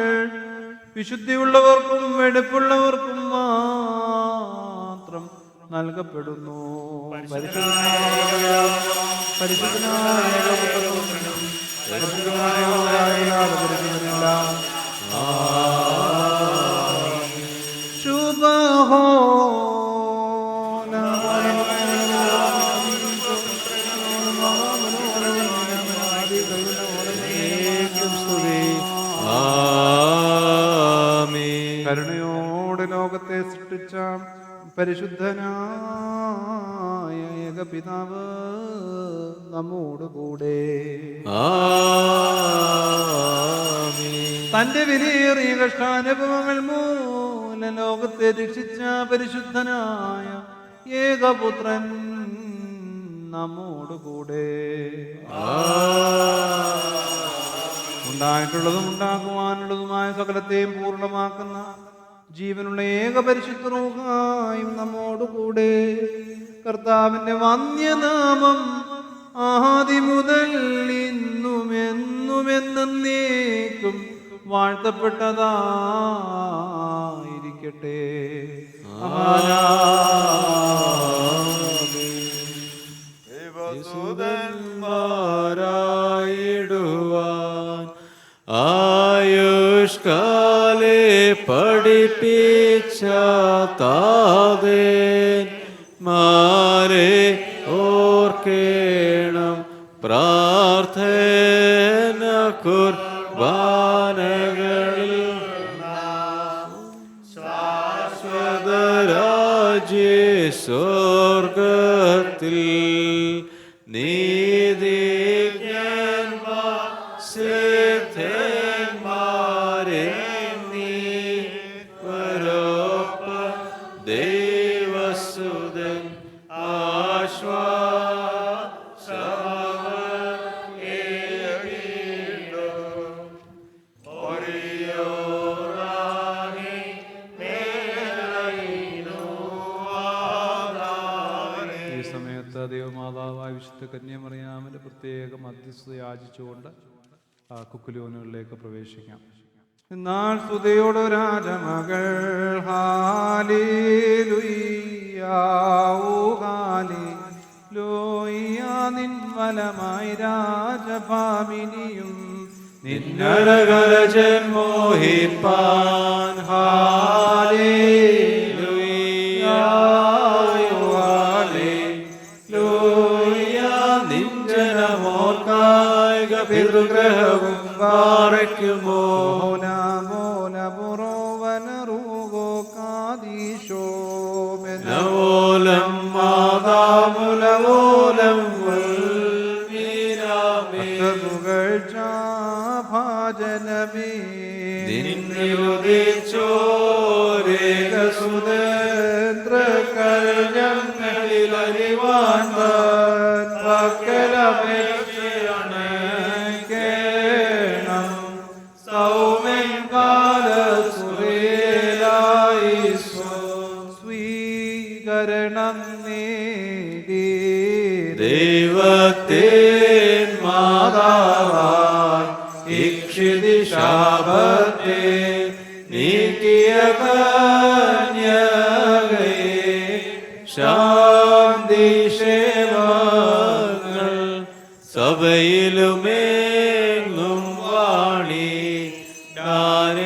വിശുദ്ധിയുള്ളവർക്കും വെടുപ്പുള്ളവർക്കും മാത്രം നൽകപ്പെടുന്നു. ശുഭഹോ കരുണയോടെ ലോകത്തെ സൃഷ്ടിച്ച പരിശുദ്ധനായ ഏകപിതാവ് നമ്മോടുകൂടെ. തന്റെ വിലയേറിയ കഷ്ടാനുഭവങ്ങൾ മൂലം ലോകത്തെ രക്ഷിച്ച പരിശുദ്ധനായ ഏകപുത്രൻ നമ്മോടുകൂടെ. ഉണ്ടായിട്ടുള്ളതും ഉണ്ടാകുവാനുള്ളതുമായ സകലത്തെയും പൂർണ്ണമാക്കുന്ന ജീവനുള്ള ഏക പരിശുദ്ധ റൂഹായും നമ്മോടുകൂടെ. കർത്താവിന്റെ വന്യനാമം ആദി മുതൽ ഇന്നും എന്നും എന്നേക്കും വാഴ്ത്തപ്പെട്ടതായിരിക്കട്ടെ. ായിടുവാൻ ആയുഷ്കാലെ പഠിപ്പിച്ച താതേൻ മാരെ ഓർക്കേണം. പ്രാർത്ഥന കുർബാനകളിൽ ശാശ്വതരാജ്യ സ്വർഗത്തിൽ നീതിജ്ഞന്മാർ സിദ്ധന്മാരെ നീ പരോപ്പം ദേവസുതൻ ദൈവമാതാവായ വിശുദ്ധ കന്യാമറിയാമിന്റെ പ്രത്യേക മധ്യസ്ഥത യാചിച്ചുകൊണ്ട് കുക്കുലൂനുകളിലേക്ക് പ്രവേശിക്കാം. എന്നാൽ സ്തുതിയോട് രാജമകൾ നിൻ വലമായി രാജഭാമിനിയും നിന്നരകരജൻ മോഹിപ്പാൻ പിതൃഗ്രഹവും പാറയ്ക്കുമോ നവോലം മാതാമുലവോലം ഭാജനമേ നിന്നുദിച്ചോരേകസുതേന്ദ്ര ഞങ്ങളിലറിവാൻ പക്കലമേ സൗമ്യൻ കാലസുരേലായി സ്വീകരണം നേടി ദൈവത്തെ മാതാവായി ഇക്ഷിതി ശാപത്തെ നീക്കിയ കന്യകയെ ശാന്തി സേവങ്ങൾ സഭയിലുമേങ്ങും വാണി ഗാനേകാഗ്രജനോ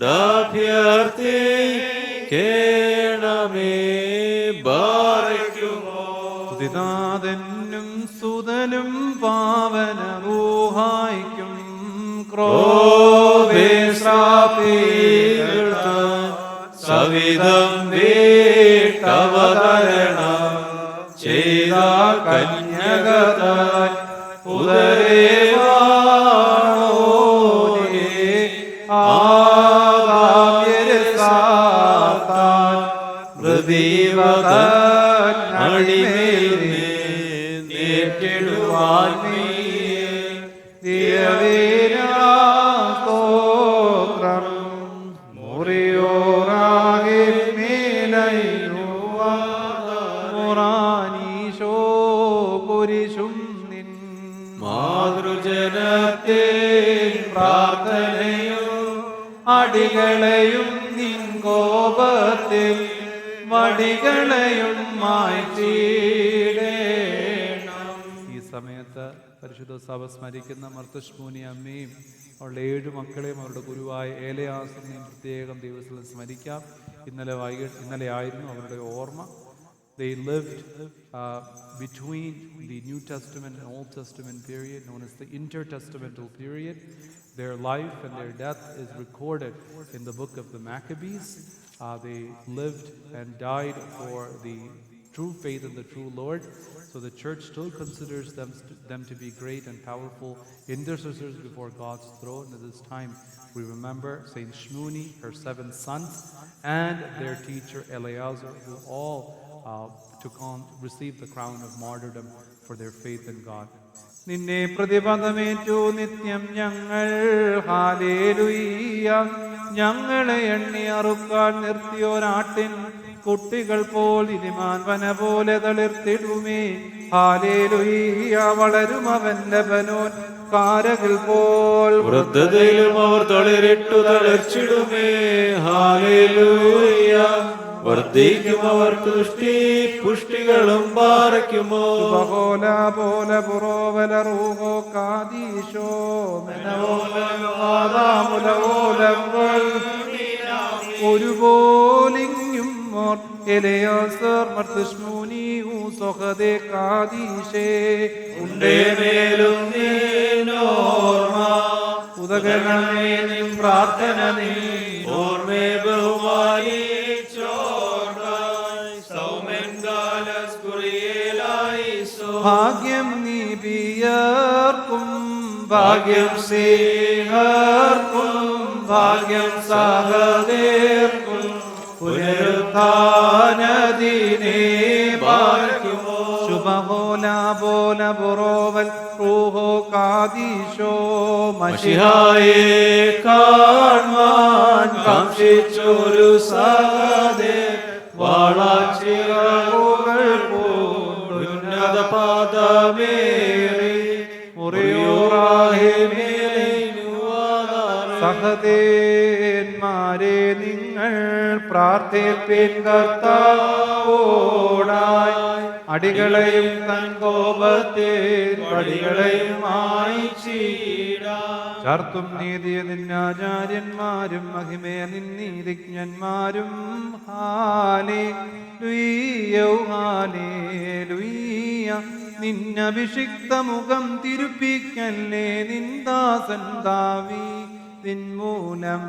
ഡാഭ്യർത്ഥി കേണമേ ബാരയ്ക്കുമോ. തുതിനാഥനും സുതനും പാവനമൂഹായിക്കും സവിധം വീട്ടവതരണം ചെയ്ത കന്യകതായി ഉദരേവാണോനേ ആകാമ്യരസാത്താൻ മൃദീവതൻ അടിമേൽ നേറ്റിടുവാൻ നീ ദിവീരാ കുരിശും നിൻ മാതൃജനത്തെ പ്രാർത്ഥനയും അടികളെയും നിൻ കോപത്തിൽ വടികളെയും മായ്ച്ചിടേണം. ഈ സമയത്ത് പരിശുദ്ധ സഭ സ്മരിക്കുന്ന മർത്തശ്മൂനി അമ്മയും അവളുടെ 7 മക്കളെയും അവരുടെ ഗുരുവായ ഏലയാസിനെയും പ്രത്യേകം ദിവസത്തിൽ സ്മരിക്കാം. ഇന്നലെ ആയിരുന്നു അവരുടെ ഓർമ്മ. They lived between the New Testament and Old Testament period, known as the intertestamental period. Their life and their death is recorded in the book of the Maccabees. They lived and died for the true faith in the true Lord. So the church still considers them to be great and powerful intercessors before God's throne. At this time, we remember Saint Shmuni, her 7 sons, and their teacher Eleazar, who all received the crown of martyrdom for their faith in God. നിന്നെ പ്രതിപദമേറ്റു നിത്യം ഞങ്ങൾ hallelujah. ഞങ്ങളെ എണ്ണി അറുക്കാൻ നിർത്തിയോരാട്ടിൻ കുട്ടികൾ പോൽ ഇനിമാൻ വന പോലെ തളിർത്തിടുമേ. Hallelujah. വളരും അവൻ ലബനോൻ കാരകിൽ പോൽ വൃദ്ധതയിലും അവർ തളിരിട്ടു തളിർച്ചിടുമേ. ഹല്ലേലൂയ. വർദ്ധിക്കും അവർക്ക് പുഷ്ടികളും പാറയ്ക്കുമോ. ഒരുപോലിങ്ങും ഉണ്ടേമേലും നീനോർമ്മ ഉദകരണമേ നിൻ പ്രാർത്ഥന നീ ഓർമ്മേ ബഹുമാനി ഭാഗ്യം നീബിയർക്കും ഭാഗ്യം സിംഹർക്കും ഭാഗ്യം സഹദേർക്കും പുനരുത്ഥാനദിനെ പാർക്കുമോ. ശുഭഹോല ബോല ബുറോവൽ റൂഹോ കാദീശോ മശിഹായെ കാണുവാൻ കാംക്ഷിച്ചൊരു സഹദേ വാളാച്ചിറകുകൾ ഉന്നത പാദമേറി സഹദേന്മാരെ നിങ്ങൾ പ്രാർത്ഥിപ്പിൻ കർത്താവോടായി. അടികളെയും തൻ കോപത്തിൽ വടികളെയും മായ്ച്ചിടാം. ചർത്തും നീതിയെ നിന്നാചാര്യന്മാരും മഹിമയെ നിന്നീതിജ്ഞന്മാരും ഹാലേലൂയ ഹാലേലൂയ. നിന്നഭിഷിക്ത മുഖം തിരുപ്പിക്കല്ലേ നിന്ദാസൻ ദാവീദിൻ മൂലം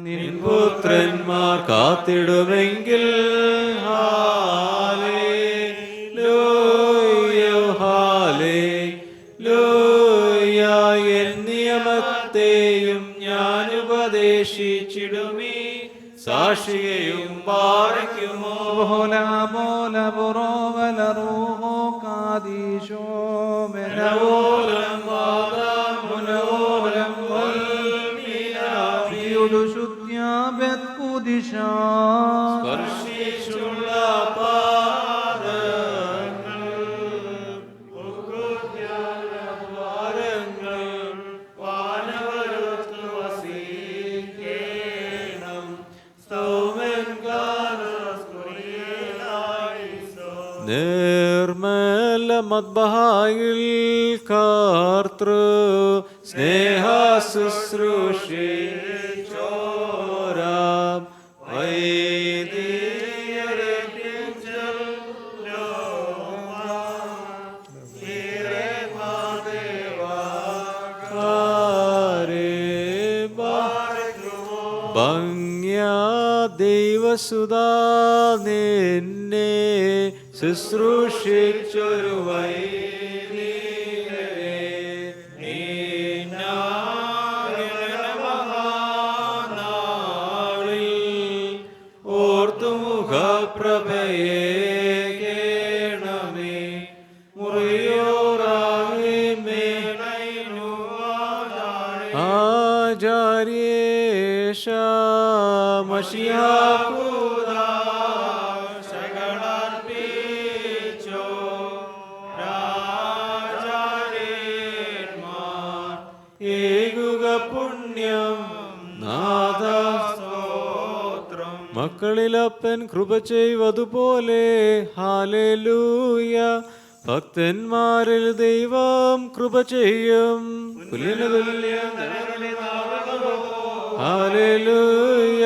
നിൻ പുത്രന്മാർ കാത്തിടുമെങ്കിൽ ഹാലേലൂയ ഹാലേലൂയ. എൻ നിയമത്തെയും ഞാൻ ഉപദേശിച്ചിടുമേ സാക്ഷിയെയും പാറയ്ക്കുമോ. ബോല ബോല ബുറോവല റൂഹോ കാദീശോ മെനവോലം മുനവോലം വൽമിനാഫിയുടു ശുദ്ധ്യാബത് കുദിശാ സ്പർശിച്ചുള്ള പാദങ്ങൾ ദ്വാരങ്ങൾ വാനവരത്തു വസിക്കേണം. നിർമ്മല മദ്ബഹായിൽ കർത്തൃ സ്നേഹ ശുശ്രൂഷിച്ചോരാം ഭംഗ്യാ ദൈവസുതാ നിന്നെ ശുശ്രൂഷിച്ചൊരു വൈദികരെ മഹാനാളിൽ ഓർത്തുമുഖപ്രഭയെ കേണമേ. ആചാര്യേഷ മഷിഹാകൂദാ ശരണാർപ്പിച്ചോ രാജാ മക്കളിലപ്പൻ കൃപ ചെയ്വതുപോലെ ഹാലേലൂയ. ഭക്തന്മാരിൽ ദൈവം കൃപ ചെയ്യും. ഹാലേലൂയ.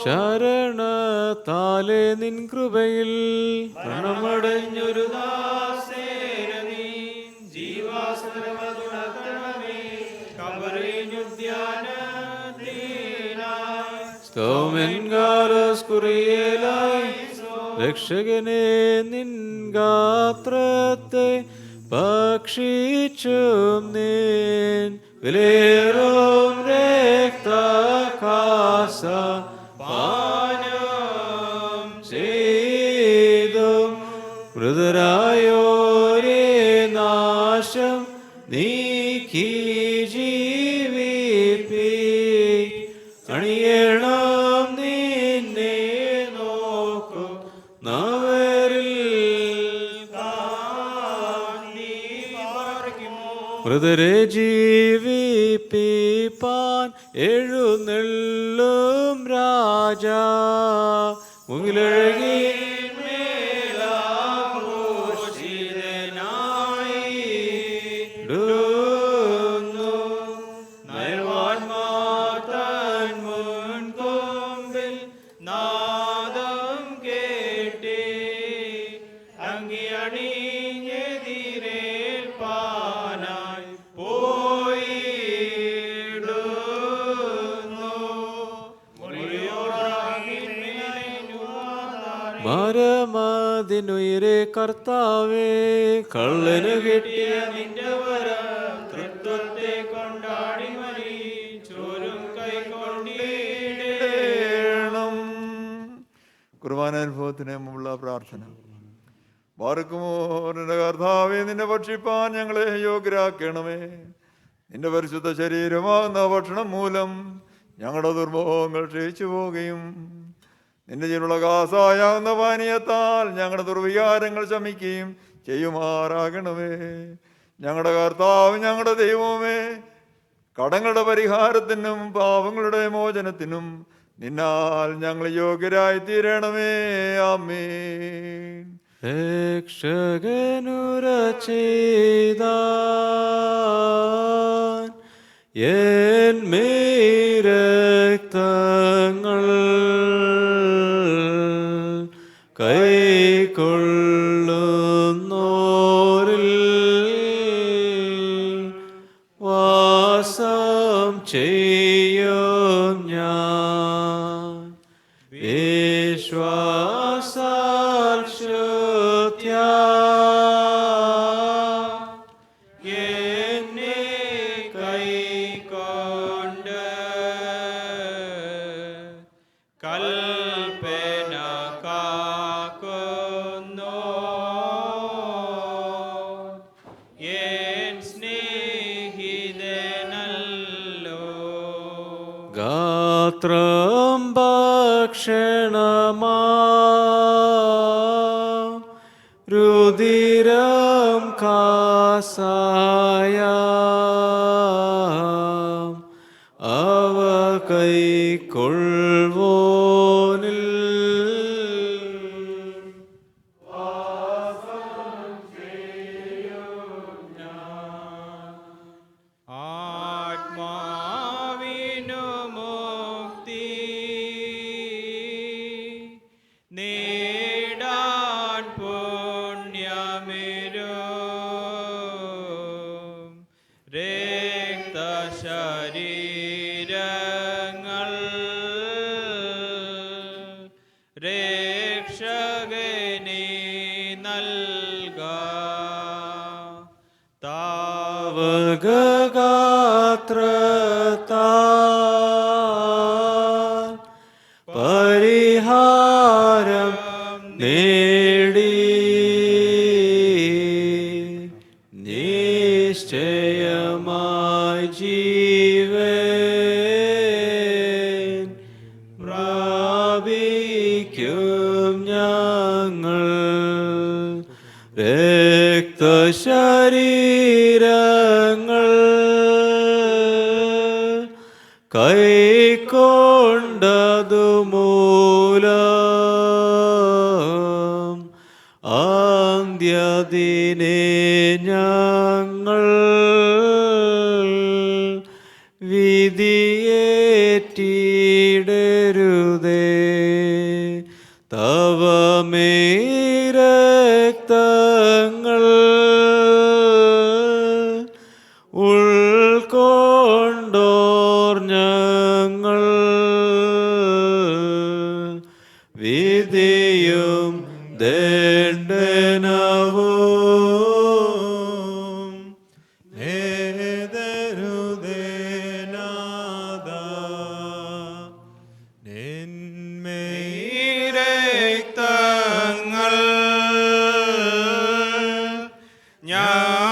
ശരണത്താലെ നിൻ കൃപയിൽ പ്രണമടഞ്ഞൊരു രക്ഷകനെ നിൻ ഗാത്രത്തെ ഭക്ഷിച്ചും നിൻ വിലയേറും രക്തകാസ പാനം ചെയ്തും മൃതരായോരേ നാശം നീക്കി ജീവിപ്പി അണിയണം നിന്നെ നോക്കും നവരിൽ മൃതരെ ജീവിപ്പിപ്പാൻ എഴുന്നെള്ളും രാജാ മുങ്ങിലഴകി മരമതിനുയരെ കർത്താവേ കള്ളന് കിട്ടിയ നിന്റെ വരം തൃത്വത്തെ കൊണ്ടാടി മരിച്ചോരും കൈക്കൊണ്ടീടേണം. കുർബാനാനുഭവത്തിന് മുമ്പുള്ള പ്രാർത്ഥന. ബാർക്കുമോ നിന്റെ കർത്താവേ, നിന്നെ ഭക്ഷിപ്പാൻ ഞങ്ങളെ യോഗ്യരാക്കണമേ. നിന്റെ പരിശുദ്ധ ശരീരമാകുന്ന ഭക്ഷണം മൂലം ഞങ്ങളുടെ ദുർഭോഗങ്ങൾ ക്ഷയിച്ചു പോവുകയും നിന്റെ ജീവനുള്ള കാസായാകുന്ന പാനീയത്താൽ ഞങ്ങളുടെ ദുർവികാരങ്ങൾ ശമിക്കുകയും ചെയ്യുമാറാകണമേ. ഞങ്ങളുടെ കർത്താവ്, ഞങ്ങളുടെ ദൈവമേ, കടങ്ങളുടെ പരിഹാരത്തിനും പാപങ്ങളുടെ മോചനത്തിനും നിന്നാൽ ഞങ്ങൾ യോഗ്യരായി തീരണമേ. ആമേൻ. രക്ഷകനുര ചെയ്താൻ രക്തങ്ങൾ കൈക്കൊള്ളുന്നോരിൽ വാസം ചെയ്യും ഞാൻ വിശ്വാസാൽ ശുദ്ധ്യാ എന്നെ കൈക്കൊണ്ട് കൽപ്പന കാക്കുന്നു എൻ സ്നേഹിതനല്ലോ. ഗാത്രം ഭക്ഷണമാ രുധിരം കാസായ അവ കൈക്കൊള്ളുവോനിൽ ആത്മാവിനു മുക്തി നേടാൻ പുണ്യമേരും രക്തശരീരങ്ങൾ രക്ഷകനെ നൽകാം. താവകഗാത്രത്താൽ പരിഹാരം നേടി നിശ്ചയമായി ജീവൻ പ്രാപിക്കും ഞങ്ങൾ. രക്തശരീരങ്ങൾ കൈക്കൊണ്ടതു മൂലം അന്ത്യദിനെ ഞങ്ങൾ വിധിയേറ്റിടരുതേ. തവ രക്തങ്ങൾ ഉൾക്കൊണ്ടോർ ഞങ്ങൾ വിധിയും ദണ്ഡനവും നേതരുതേനാദ നിന്മേരക്തങ്ങൾ ഞങ്ങൾക്കാചാരം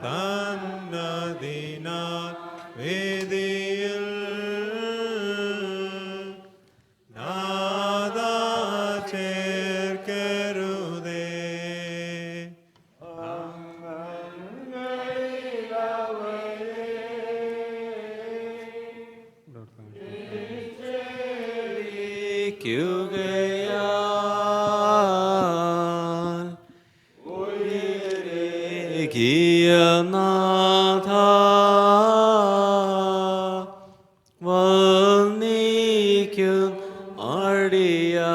തന്നതിനാൽ വേദിയിൽ നാദാ ചേർക്കരുതേ. നാഥ വന്ദിക്കും അടിയാ.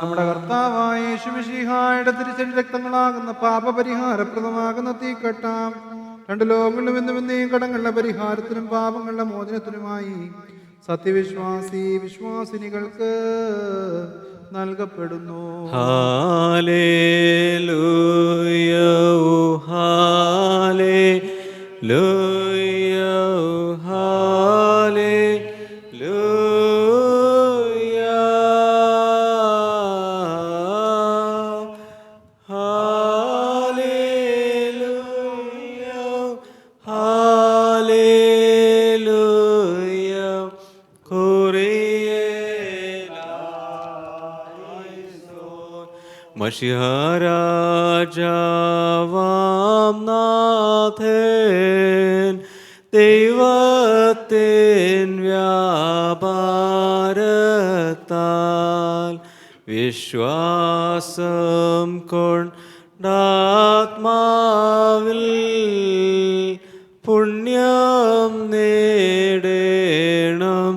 നമ്മുടെ കർത്താവായ യേശുമിശിഹായുടെ തിരുശരീര രക്തങ്ങളാകുന്ന പാപപരിഹാരപ്രദമാകുന്ന തീക്കട്ടാം രണ്ട് ലോകങ്ങളിലും എന്നും എന്നേയും കടങ്ങളുടെ പരിഹാരത്തിനും പാപങ്ങളുടെ മോചനത്തിനുമായി സത്യവിശ്വാസി വിശ്വാസിനികൾക്ക് നൽകപ്പെടുന്നു. ഹല്ലേലൂയ ഹല്ലേലൂയ ഹല്ലേലൂയ ഹല്ലേലൂയ ഹല്ലേലൂയ മഷിഹാരാജാവാം നാഥൻ ദൈവത്തിൻ വ്യാപാരത്താൽ വിശ്വാസം കൊണ്ടാത്മാവിൽ പുണ്യം നേടേണം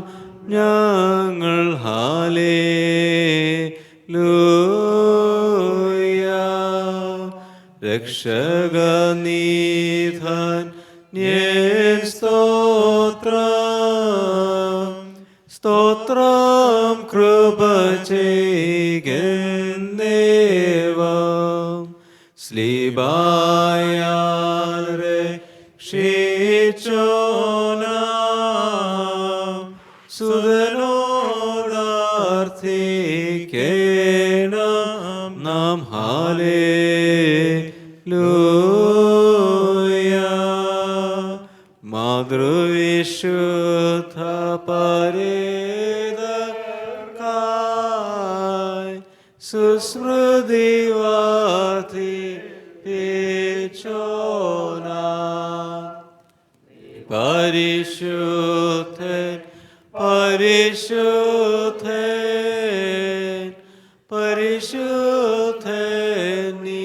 ഞങ്ങൾ. ഹല്ലേലൂയ രക്ഷകനീധൻ സ്തോത്രം സ്തോത്രം കൃപ ചെയ്കേവം സ്ലീബായാൽ രക്ഷിച്ചോനാം സുതനോടർത്ഥിക്കേണം നാം. ഹല്ലേലൂയ മാതൃവിശുദ്ധ പരേതർക്കായി സുസ്മൃതി വർദ്ധിപ്പിച്ചോനാം. പരിശുദ്ധൻ പരിശുദ്ധൻ പരിശുദ്ധൻ നീ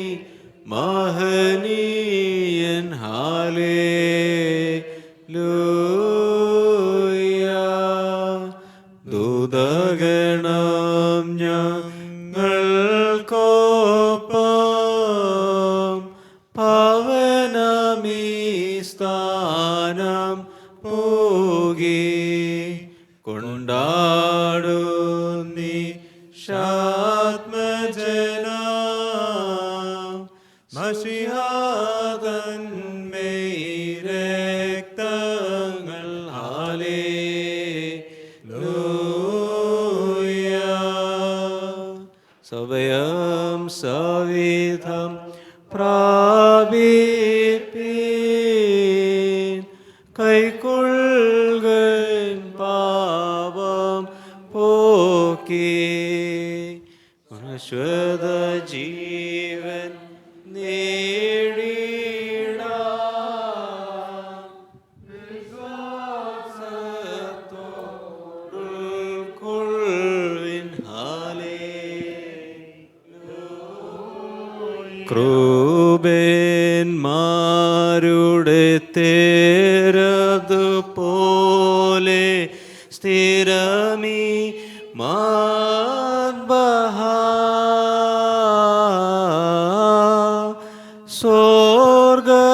മഹനീയൻ. ഹല്ലേലൂയ ദൂതഗണം ഞങ്ങൾക്കൊപ്പം പാവനമീ സ്ഥാനം പോകി കൊണ്ടാടുന്നി ശാത്മജനം മഷിഹാതന്മേരക്തങ്ങൾ. ഹല്ലേലൂയ സവയം സവിധം പ്രാപിപ്പീൻ കൈക്കൊള്ളുകൻ പാപം പോക്കി ശാശ്വത ജീവൻ നേടി ക്രൂബന്മാരുടെ തേരതുപോലെ സ്ഥിരമീ മാൻബഹ സ്വർഗത്തിൻ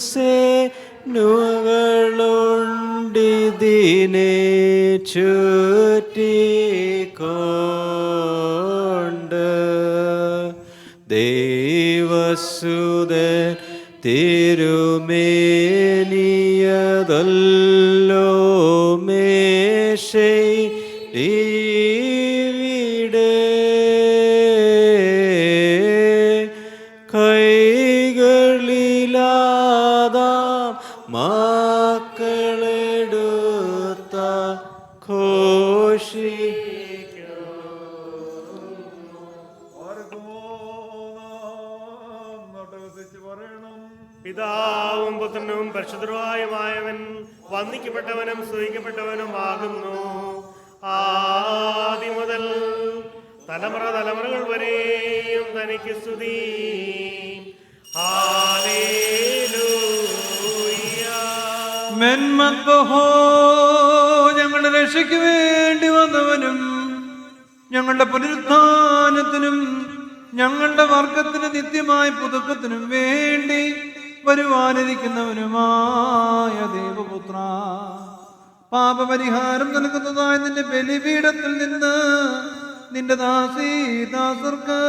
സേനുകളുണ്ടിതിനെ ചുറ്റിക്കൊണ്ട് ദൈവസുതൻ തിരുമേനിയതല്ലോ മേശൈ ഇവിടെ കൈകളിലാതാം മക്കളെടുത്ത ഘോഷി പിതാവും പുത്രനും പരിശുദ്ധനുമായവൻ വന്ദിക്കപ്പെട്ടവനും സ്തുതിക്കപ്പെട്ടവനും ആകുന്നു. ആദി മുതൽ തലമുറ തലമുറകൾ വരെയും തനിക്ക് സ്തുതി. ഹല്ലേലൂയ. മെന്മദ്ബഹോ, ഞങ്ങളുടെ രക്ഷയ്ക്ക് വേണ്ടി വന്നവനും ഞങ്ങളുടെ പുനരുത്ഥാനത്തിനും ഞങ്ങളുടെ വർഗത്തിന് നിത്യമായ പുതുക്കത്തിനും വേണ്ടി വരുവാനിരിക്കുന്നവനുമായ ദൈവപുത്ര, പാപപരിഹാരം നൽകുന്നതായ നിന്റെ ബലിപീഠത്തിൽ നിന്ന് നിന്റെ ദാസർക്ക്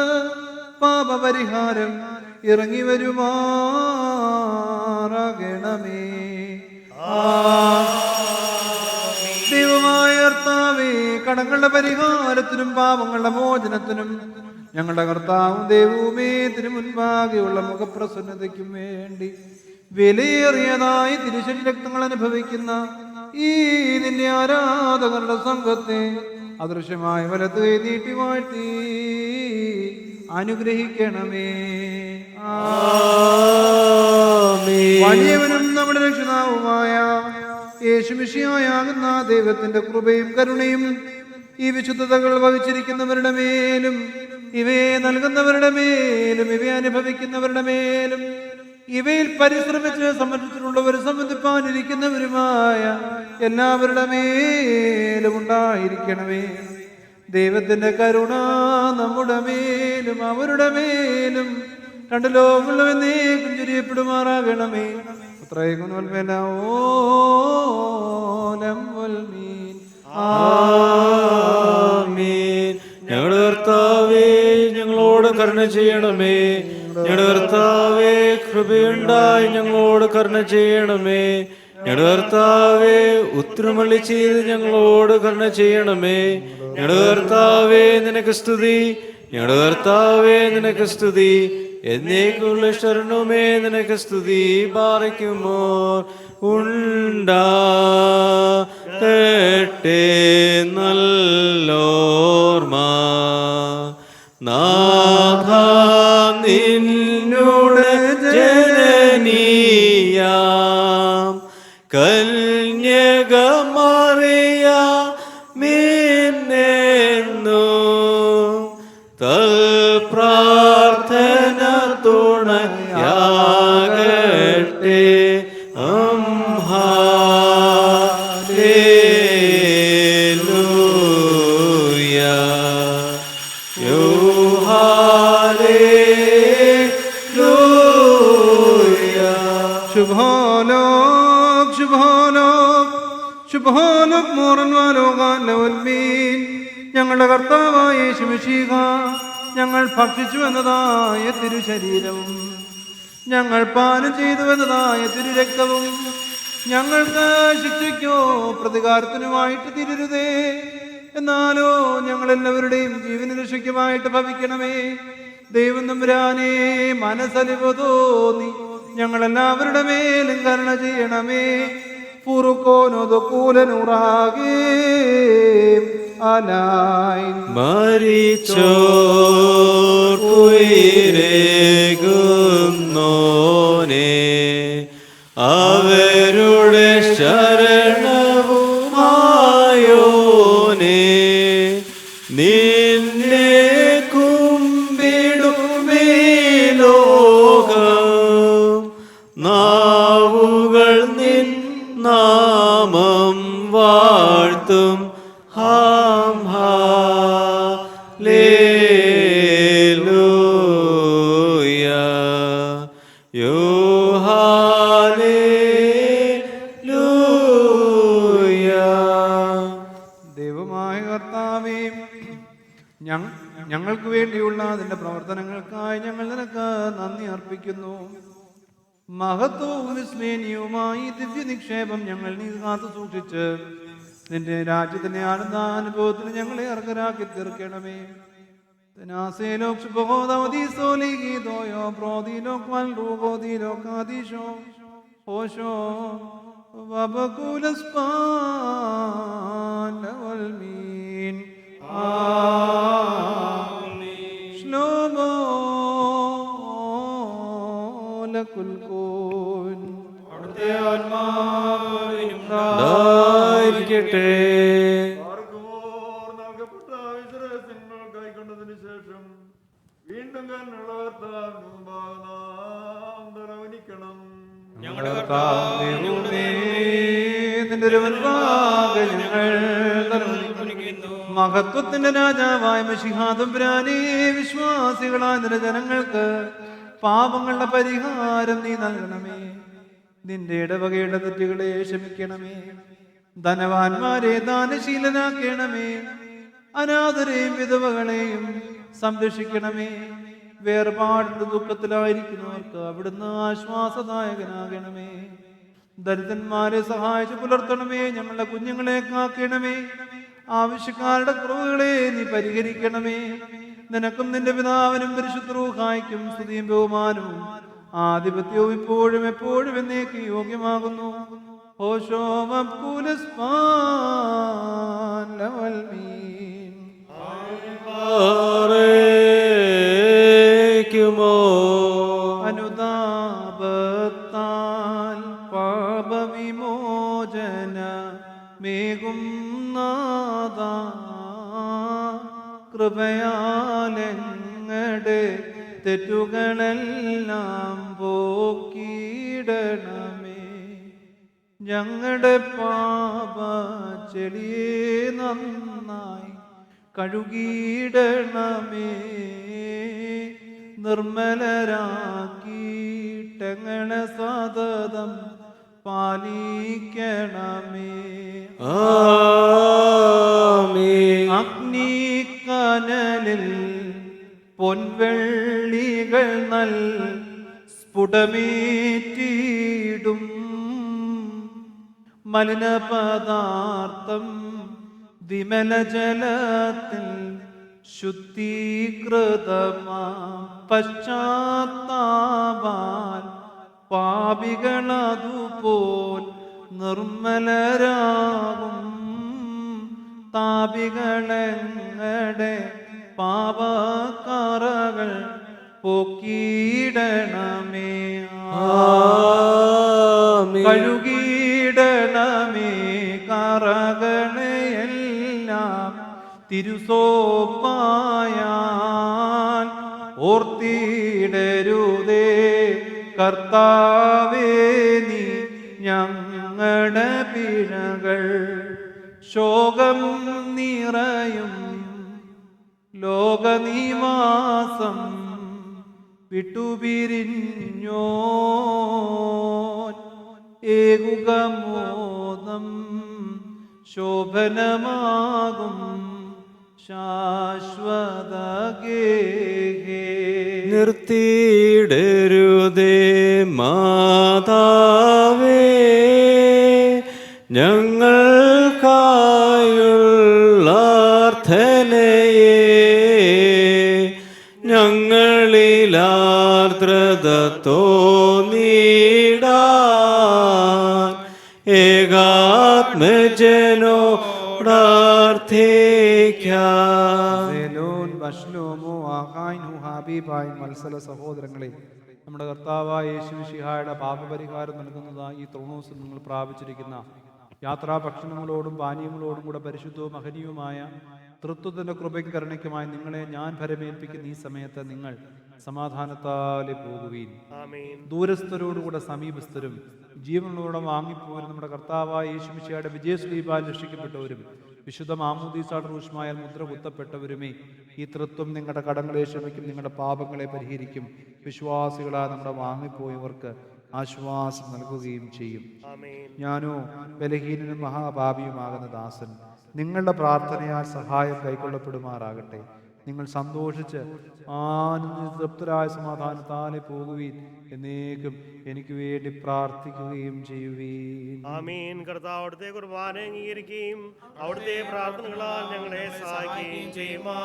പാപപരിഹാരം ഇറങ്ങി വരുമാറാകണമേ. ദൈവമായ കർത്താവേ, കടങ്ങളുടെ പരിഹാരത്തിനും പാപങ്ങളുടെ മോചനത്തിനും ഞങ്ങളുടെ കർത്താവും ദൈവവുമേ തിരുമുൻപാകെയുള്ള മുഖപ്രസന്നതയ്ക്കും വേണ്ടി വിലയേറിയതായി തിരുശരീര രക്തങ്ങൾ അനുഭവിക്കുന്ന ഈ നിന്റെ ആരാധകരുടെ സംഘത്തെ അദൃശ്യമായ വലത്ത് കൈ നീട്ടി വാഴ്ത്തി അനുഗ്രഹിക്കണമേ. വലിയവനും നമ്മുടെ രക്ഷിതാവുമായ യേശുമിശിഹായാകുന്ന ദൈവത്തിന്റെ കൃപയും കരുണയും ഈ വിശുദ്ധതകൾ വഹിച്ചിരിക്കുന്നവരുടെ മേലും ഇവയെ നൽകുന്നവരുടെ മേലും ഇവയെ അനുഭവിക്കുന്നവരുടെ മേലും ഇവയിൽ പരിശ്രമിച്ച് സംബന്ധിച്ചിട്ടുള്ളവർ സംബന്ധിപ്പാനിരിക്കുന്നവരുമായ എല്ലാവരുടെ മേലും ഉണ്ടായിരിക്കണമേ. ദൈവത്തിന്റെ കരുണ നമ്മുടെ മേലും അവരുടെ മേലും രണ്ട് ലോകങ്ങളിലും എന്നേക്കും ചൊരിയപ്പെടുമാറാകണമേ. ആമീൻ. ഞങ്ങളുടെ കർത്താവേ, ഞങ്ങളോട് കരുണ ചെയ്യണമേ. ഞങ്ങളുടെ കർത്താവേ, കൃപയുണ്ടായി ഞങ്ങളോട് കരുണ ചെയ്യണമേ. ഞങ്ങളുടെ കർത്താവേ, ഉത്തരമള്ളി ചെയ്ത് ഞങ്ങളോട് കരുണ ചെയ്യണമേ. ഞങ്ങളുടെ കർത്താവേ, നിനക്ക് സ്തുതി. ഞങ്ങളുടെ കർത്താവേ, നിനക്ക് സ്തുതി. എന്നേക്കുള്ള ശരണമേ, നിനക്ക് സ്തുതി. പാറയ്ക്കുമോ ഉണ്ടാകട്ടെ നല്ലോർമ്മ. നാഥ നിന്നുടെ ജനനീയാം കന്യകമറിയ മിന്നെന്നു തൽപ്രാർത്ഥന തുണയാകട്ടെ. ഞങ്ങളുടെ കർത്താവായ യേശുമിശിഹ ഞങ്ങൾ ഭക്ഷിച്ചു എന്നതായ തിരുശരീരവും ഞങ്ങൾ പാനം ചെയ്തു എന്നതായ തിരുരക്തവും ഞങ്ങൾക്ക് ശിക്ഷയ്ക്കോ പ്രതികാരത്തിനുമായിട്ട് തിരരുതേ, എന്നാലോ ഞങ്ങളെല്ലാവരുടെയും ജീവന രക്ഷയ്ക്കുമായിട്ട് ഭവിക്കണമേ. ദൈവം തമ്പുരാനെ, മനസ്സലിവ് തോന്നി ഞങ്ങളെല്ലാവരുടെ മേലും കരുണ ചെയ്യണമേ. ഫുറുക്കോനൊതുക്കൂലനുറാകെ അലായി മരിച്ചോർക്കുയിരേകുന്നോനെ അവരുടെ ശരണവുമായോനെ നിന്നെ കുമ്പിടുമേ നാമം വാഴ്ത്തും ഹാം ഹാലേലൂയ യോ ഹാലേലൂയ. ദൈവമായ കർത്താവേ, ഞങ്ങൾക്ക് വേണ്ടിയുള്ള നിന്റെ പ്രവർത്തനങ്ങൾക്കായി ഞങ്ങൾ നിനക്ക് നന്ദി അർപ്പിക്കുന്നു. മഹത്വവും വിസ്മയനീയവുമായി ദിവ്യ നിക്ഷേപം ഞങ്ങൾ നീ കാത്തു സൂക്ഷിച്ച് നിന്റെ രാജ്യത്തിന്റെ ആനന്ദാനുഭവത്തിന് ഞങ്ങളെ അർഹരാക്കി തീർക്കണമേ. ഉണ്ടായിരിക്കട്ടെ. നൽകപ്പെട്ട വിശ്രേഷങ്ങൾ കൈക്കൊണ്ടതിന് ശേഷം വീണ്ടും കണ്ണുള്ള കർത്താവിന് മുമ്പാകെ നാം തലവനിക്കണം. ഞങ്ങളുടെ കർത്താവേ, നിന്റെ ഒരു മുൻപാകെ ഞങ്ങൾ തലകുനിക്കുന്നു. മഹത്വത്തിന്റെ രാജാവായ മിശിഹാതമ്പുരാനേ, വിശ്വാസികളായ നിന്റെ ജനങ്ങൾക്ക് പാപങ്ങളുടെ പരിഹാരം നീ നൽകണമേ. നിന്റെ ഇടവകയുടെ തെറ്റുകളെ ക്ഷമിക്കണമേ. ധനവാന്മാരെ ദാനശീലനാക്കണമേ. അനാഥരെയും വിധവകളെയും സംരക്ഷിക്കണമേ. വേർപാടിന്റെ ദുഃഖത്തിലായിരിക്കുന്നവർക്ക് അവിടുന്ന് ആശ്വാസദായകനാകണമേ. ദരിദ്രന്മാരെ സഹായിച്ചു പുലർത്തണമേ. ഞങ്ങളുടെ കുഞ്ഞുങ്ങളെ കാക്കണമേ. ആവശ്യക്കാരുടെ കുറവുകളെ നീ പരിഹരിക്കണമേ. നിനക്കും നിന്റെ പിതാവിനും പരിശുദ്ധ റൂഹായ്ക്കും സ്തുതിയും ബഹുമാനവും ആധിപത്യവും ഇപ്പോഴും എപ്പോഴും എന്നേക്ക് യോഗ്യമാകുന്നു. ഓശോ മബ്കൂലസ്മാൻ ലവൽ മീൻ. അനുതാപത്താൽ പാപവിമോചന മേകും നാദാ, കൃപയാലെങ്ങടെ തെറ്റുകളെല്ലാം പോക്കിയിടണമേ. ഞങ്ങളുടെ പാപ ചെളിയെ നന്നായി കഴുകിയിടണമേ. നിർമ്മലരാക്കിയിട്ടങ്ങളെ സതതം പാലിക്കണമേ. അഗ്നിക്കനലിൽ പൊൻവെള്ളികൾ നൽ സ്ഫുടമേറ്റിടും. മലിനപദാർത്ഥം വിമലജലത്തിൽ ശുദ്ധീകൃതമാം പശ്ചാത്താപാൽ പാപികളതുപോൽ നിർമ്മലരാകും. താപികളെങ്ങടെ പാപക്കറകൾ പോക്കിയിടണമേ. കഴുകിയിടണമേ കറകളെയെല്ലാം തിരുസോപ്പായാൽ. ഓർത്തിടരുതേ കർത്താവേ നീ ഞങ്ങളുടെ പിഴകൾ. ശോകം നിറയും ലോകനിവാസം വിട്ടുപിരിഞ്ഞോ ഏകുകമോദം ശോഭനമാകും ശാശ്വത ഗേഹേ. നിർത്തിയിടരുതേ മാതാവേ ഞങ്ങൾക്കായുള്ള അർത്ഥനയെ. ഞങ്ങളിലാർദ്രത തോന്നിടാൻ ഏകാത്മജനോടാർത്ഥിക്കാം. മത്സര സഹോദരങ്ങളെ, നമ്മുടെ കർത്താവായ യേശു മിശിഹായുടെ പാപപരിഹാരം നൽകുന്നതായി ഈ ത്രോണോസിൽ നിങ്ങൾ പ്രാപിച്ചിരിക്കുന്ന യാത്രാഭക്ഷണങ്ങളോടും പാനീയങ്ങളോടും കൂടെ പരിശുദ്ധവും മഹനീയവുമായ തൃത്വത്തിന്റെ കൃപയ്ക്കും കരുണയ്ക്കുമായി നിങ്ങളെ ഞാൻ ഭരമേൽപ്പിക്കുന്ന ഈ സമയത്ത് നിങ്ങൾ സമാധാനത്താലെ പോകുവീൻ. ആമേൻ. ദൂരസ്ഥരോടുകൂടെ സമീപസ്ഥരും ജീവനോടെ വാങ്ങിപ്പോരും നമ്മുടെ കർത്താവായ യേശുമിശിഹായുടെ വിജയശ്രീപാൽ രക്ഷിക്കപ്പെട്ടവരും വിശുദ്ധ മാമോദീസായുടെ റൂഷ്മായാൽ മുദ്ര കുത്തപ്പെട്ടവരുമേ, ഈ തൃത്വം നിങ്ങളുടെ കടങ്ങളെ ക്ഷമിക്കും, നിങ്ങളുടെ പാപങ്ങളെ പരിഹരിക്കും. വിശ്വാസികളായ നമ്മുടെ വാങ്ങിപ്പോയവർക്ക് ആശ്വാസം നൽകുകയും ചെയ്യും. ആമേൻ. ഞാനോ ബലഹീനനും മഹാപാപിയുമാകുന്ന ദാസൻ, നിങ്ങളുടെ പ്രാർത്ഥനയാൽ സഹായം കൈക്കൊള്ളപ്പെടുമാറാകട്ടെ. നിങ്ങൾ സന്തോഷിച്ച് തൃപ്തരായ സമാധാനത്താലെ പോകുവീൻ. എന്നേക്കും എനിക്ക് വേണ്ടി പ്രാർത്ഥിക്കുകയും ചെയ്യുവീൻ. ആമീൻ. കർത്താവ് അവിടുത്തെ കുർബാന അംഗീകരിക്കുകയും അവിടുത്തെ പ്രാർത്ഥനകളാൽ ഞങ്ങളെ സഹായിക്കുകയും ചെയ്യുമാ